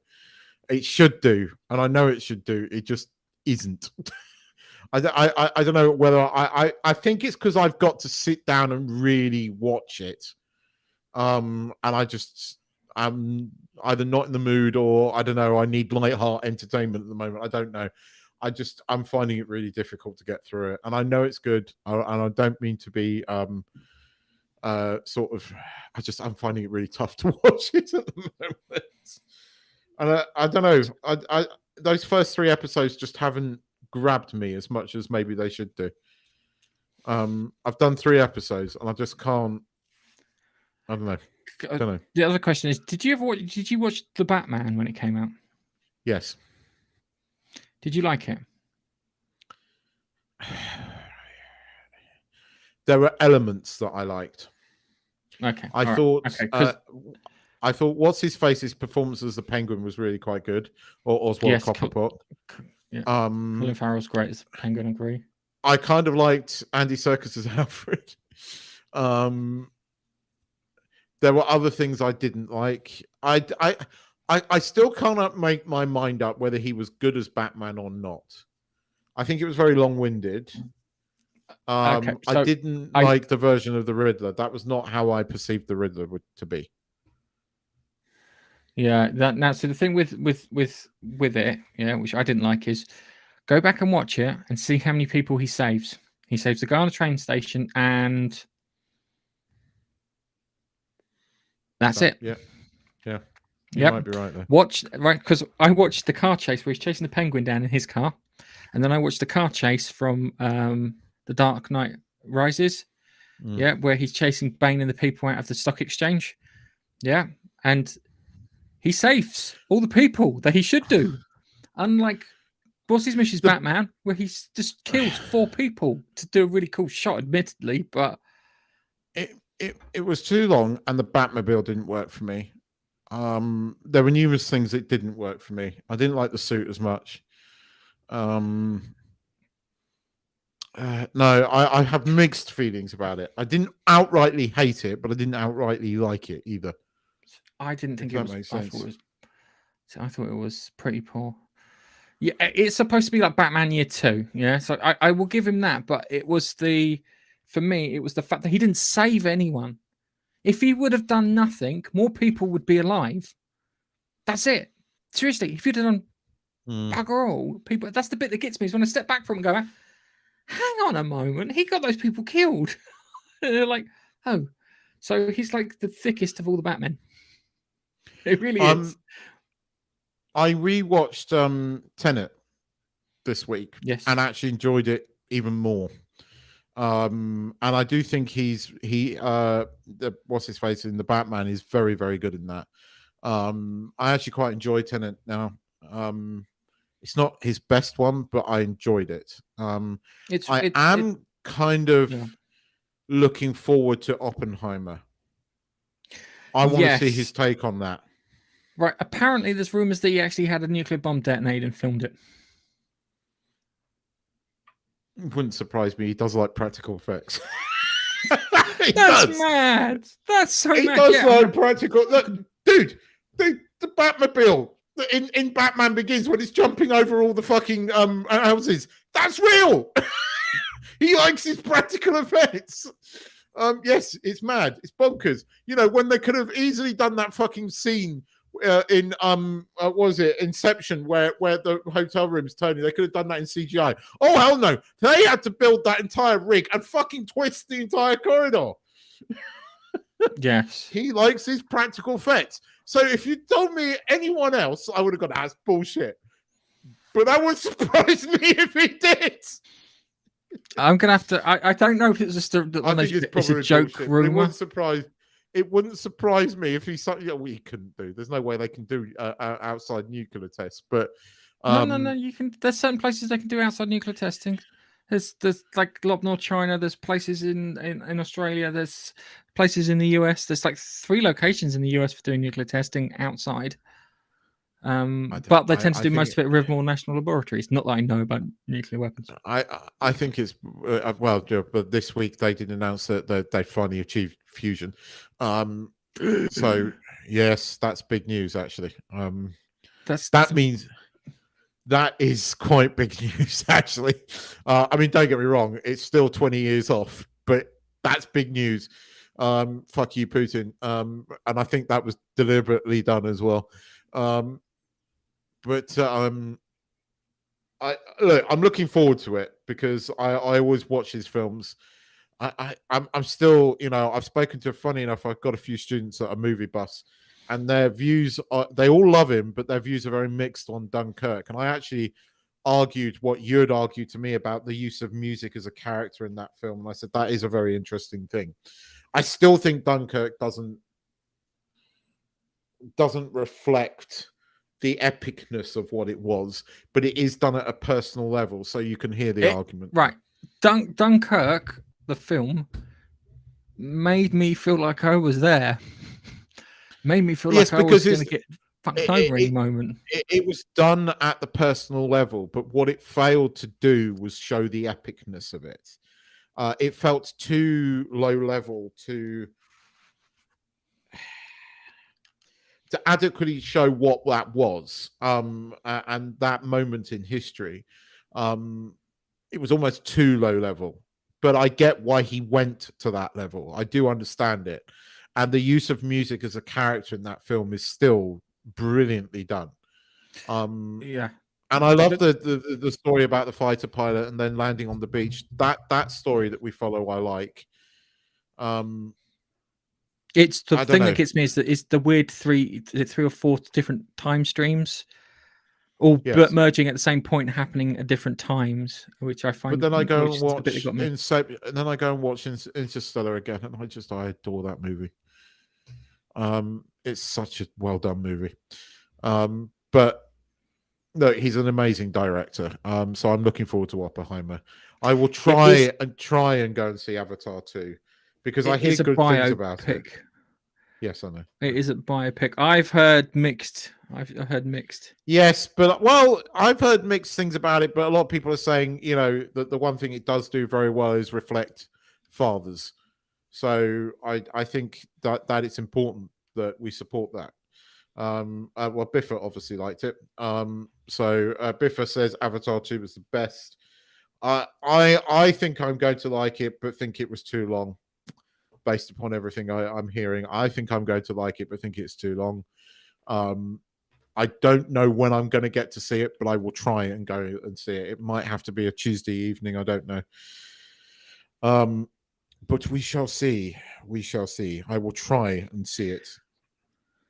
It should do, and I know it should do. It just isn't. I don't know whether I think it's because I've got to sit down and really watch it. And I'm either not in the mood or I don't know. I need light-heart entertainment at the moment. I don't know. I'm finding it really difficult to get through it, and I know it's good, and I don't mean to be sort of. I'm finding it really tough to watch it at the moment, and I don't know. I those first 3 episodes just haven't grabbed me as much as maybe they should do. I've done 3 episodes, and I just can't. I don't know. The other question is: Did you watch The Batman when it came out? Yes. Did you like it? There were elements that I liked. Okay. I thought what's his face's performance as the Penguin was really quite good, or Oswald Copperpot. Yeah. Colin Farrell's great as Penguin. Agree. I kind of liked Andy Serkis as Alfred. There were other things I didn't like. I still cannot make my mind up whether he was good as Batman or not. I think it was very long-winded. I didn't like the version of the Riddler. That was not how I perceived the Riddler to be. Yeah, so the thing with it, yeah, which I didn't like is go back and watch it and see how many people he saves. He saves the guy on the train station, and that's it. Yeah. You Yep. might be right there. Because I watched the car chase where he's chasing the Penguin down in his car, and then I watched the car chase from The Dark Knight Rises, yeah, where he's chasing Bane and the people out of the stock exchange, yeah, and he saves all the people that he should do, unlike what's his mission's Batman, where he's just kills 4 people to do a really cool shot, admittedly, but it was too long, and the Batmobile didn't work for me. There were numerous things that didn't work for me. I didn't like the suit as much. No, I have mixed feelings about it. I didn't outrightly hate it, but I didn't outrightly like it either. I didn't think If it that was. makes sense. I thought it was pretty poor. Yeah, it's supposed to be like Batman Year 2. Yeah, so I will give him that. But for me, it was the fact that he didn't save anyone. If he would have done nothing, more people would be alive. That's it. Seriously, if you'd have done bugger all, people. That's the bit that gets me. Is when I step back from it and go, hang on a moment, he got those people killed. And they're like, oh, so he's like the thickest of all the Batmen. It really is. I rewatched Tenet this week, Yes, and actually enjoyed it even more. And I do think what's his face in the Batman is very, very good in that. I actually quite enjoy Tenet now. It's not his best one, but I enjoyed it. I am kind of looking forward to Oppenheimer. I want to see his take on that. Right. Apparently, there's rumors that he actually had a nuclear bomb detonated and filmed it. Wouldn't surprise me. He does like practical effects. That's mad. That's so mad. He does like practical. Look, dude, the Batmobile in Batman Begins when it's jumping over all the fucking houses. That's real. He likes his practical effects. Yes, it's mad. It's bonkers. You know, when they could have easily done that fucking scene in what was it, Inception, where the hotel room's turning, they could have done that in CGI. Oh hell no, they had to build that entire rig and fucking twist the entire corridor. Yes, he likes his practical effects. So if you told me anyone else, I would have gone, that's bullshit. But that would surprise me if he did. I'm gonna have to. I don't know if it's just I think it's it's probably a joke bullshit, but rumor. it wouldn't surprise me if he's something we couldn't do. There's no way they can do outside nuclear tests, but No. You can. There's certain places they can do outside nuclear testing. There's like Lobnor, China. There's places in Australia. There's places in the US. There's like 3 locations in the US for doing nuclear testing outside. But they tend to do most of it at Rivermore National Laboratories. Not that I know about nuclear weapons. I think it's well, but this week they did announce that they finally achieved fusion. So yes, that's big news actually. That means that is quite big news actually. I mean, don't get me wrong, it's still 20 years off, but that's big news. Fuck you, Putin. And I think that was deliberately done as well. But I'm looking forward to it because I always watch his films. I'm still, I've spoken to, funny enough, I've got a few students at a movie bus, and their views are, they all love him, but their views are very mixed on Dunkirk. And I actually argued what you'd argue to me about the use of music as a character in that film, and I said that is a very interesting thing. I still think Dunkirk doesn't reflect the epicness of what it was, but it is done at a personal level, so you can hear the argument. Right. Dunkirk, the film, made me feel like I was there. Made me feel like I was going to get fucked over any moment. It was done at the personal level, but what it failed to do was show the epicness of it. It felt too low level to adequately show what that was, and that moment in history. It was almost too low level, but I get why he went to that level. I do understand it, and the use of music as a character in that film is still brilliantly done. Yeah, and I love the story about the fighter pilot and then landing on the beach. That story that we follow, I like. It's the thing that gets me is that it's the weird 3 or 4 different time streams, all merging at the same point, happening at different times, which I find. But then I go and watch Inception, Interstellar again, and I adore that movie. It's such a well done movie. But no, he's an amazing director. So I'm looking forward to Oppenheimer. I will try and go and see Avatar 2 because I hear good things about it. Yes, I know. It is a biopic. I've heard mixed. I've heard mixed. Yes, but I've heard mixed things about it. But a lot of people are saying, that the one thing it does do very well is reflect fathers. So I think that it's important that we support that. Well, Biffa obviously liked it. So Biffa says Avatar 2 was the best. I think I'm going to like it, but think it was too long. Based upon everything I'm hearing, I think I'm going to like it, but think it's too long. I don't know when I'm going to get to see it, but I will try and go and see it. It might have to be a Tuesday evening. I don't know. But we shall see. We shall see. I will try and see it.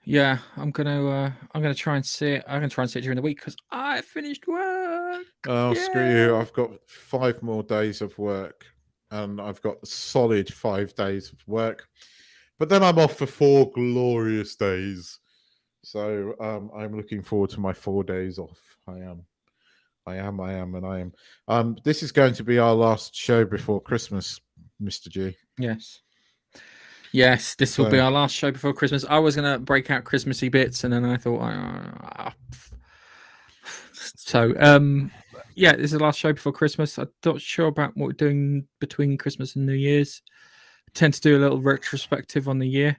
Yeah, I'm gonna try and see it. I'm gonna try and see it during the week because I finished work. Oh, screw you! I've got 5 more days of work, and I've got a solid 5 days of work. But then I'm off for 4 glorious days. So I'm looking forward to my 4 days off. I am. This is going to be our last show before Christmas, Mr. G. Yes, this will be our last show before Christmas. I was going to break out Christmassy bits, and then I thought, yeah, this is the last show before Christmas. I'm not sure about what we're doing between Christmas and New Year's. I tend to do a little retrospective on the year,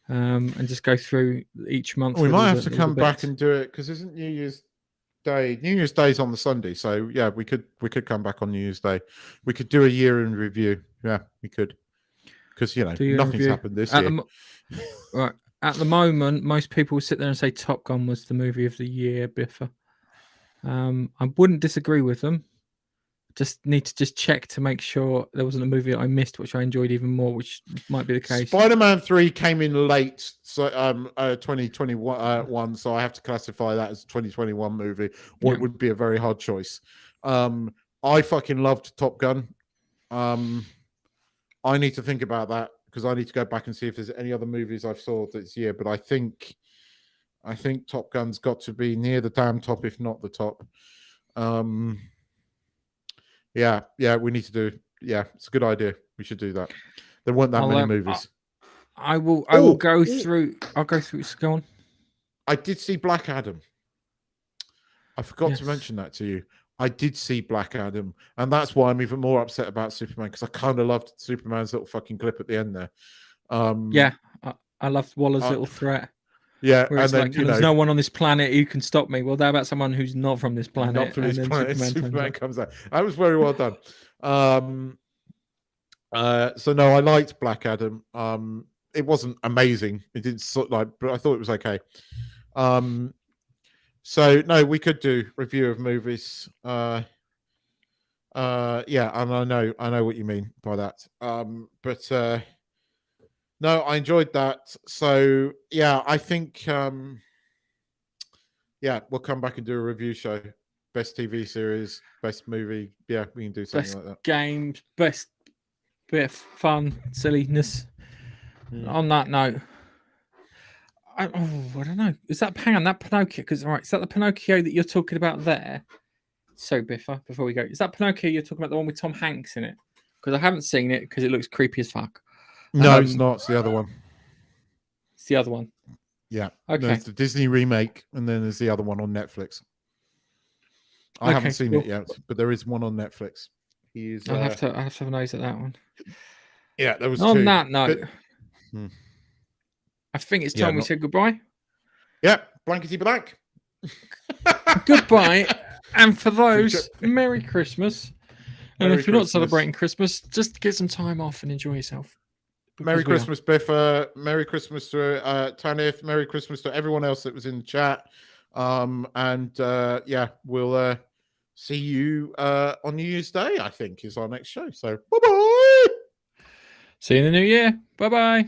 and just go through each month. We might have to come back and do it because isn't New Year's Day? New Year's Day is on the Sunday, so yeah, we could come back on New Year's Day. We could do a year in review. Yeah, we could. Because nothing's happened this year. Right at the moment, most people sit there and say Top Gun was the movie of the year, Biffa. I wouldn't disagree with them. Just need to check to make sure there wasn't a movie that I missed which I enjoyed even more, which might be the case. Spider-Man 3 came in late, so 2021, so I have to classify that as a 2021 movie, or it would be a very hard choice. I fucking loved Top Gun. I need to think about that because I need to go back and see if there's any other movies I've saw this year. But I think Top Gun's got to be near the damn top, if not the top. Yeah, we need to do. Yeah, it's a good idea. We should do that. There weren't that many movies. I will go through. I'll go through. Go on. I did see Black Adam. I forgot to mention that to you. I did see Black Adam, and that's why I'm even more upset about Superman, because I kind of loved Superman's little fucking clip at the end there. I loved Waller's little threat. Yeah, where it's and then like, there's no one on this planet who can stop me. Well, how about someone who's not from this planet? Not from this planet. Superman comes out. That was very well done. So no, I liked Black Adam. It wasn't amazing. It didn't but I thought it was okay. So no, we could do review of movies. Yeah, and I know what you mean by that. But no, I enjoyed that. So yeah, I think yeah, we'll come back and do a review show. Best TV series, best movie. Yeah, we can do something like that. Games, best bit of fun, silliness. On that note, I don't know. Is that that Pinocchio? Because is that the Pinocchio that you're talking about there? So Biffa, before we go, is that Pinocchio you're talking about, the one with Tom Hanks in it? Because I haven't seen it because it looks creepy as fuck. No, it's not. It's the other one. It's the other one. Yeah. Okay. There's the Disney remake, and then there's the other one on Netflix. I haven't seen it yet, but there is one on Netflix. I'll have to have a nose at that one. Yeah, there was on two. That note, I think it's time we said goodbye. Yeah, blankety blank. Goodbye, and for those, Merry Christmas. And Merry if you're not Christmas. celebrating Christmas, just get some time off and enjoy yourself. Merry Christmas, Biffa. Merry Christmas to Tanif. Merry Christmas to everyone else that was in the chat. Yeah, we'll see you on New Year's Day, I think, is our next show. So bye-bye. See you in the new year. Bye-bye.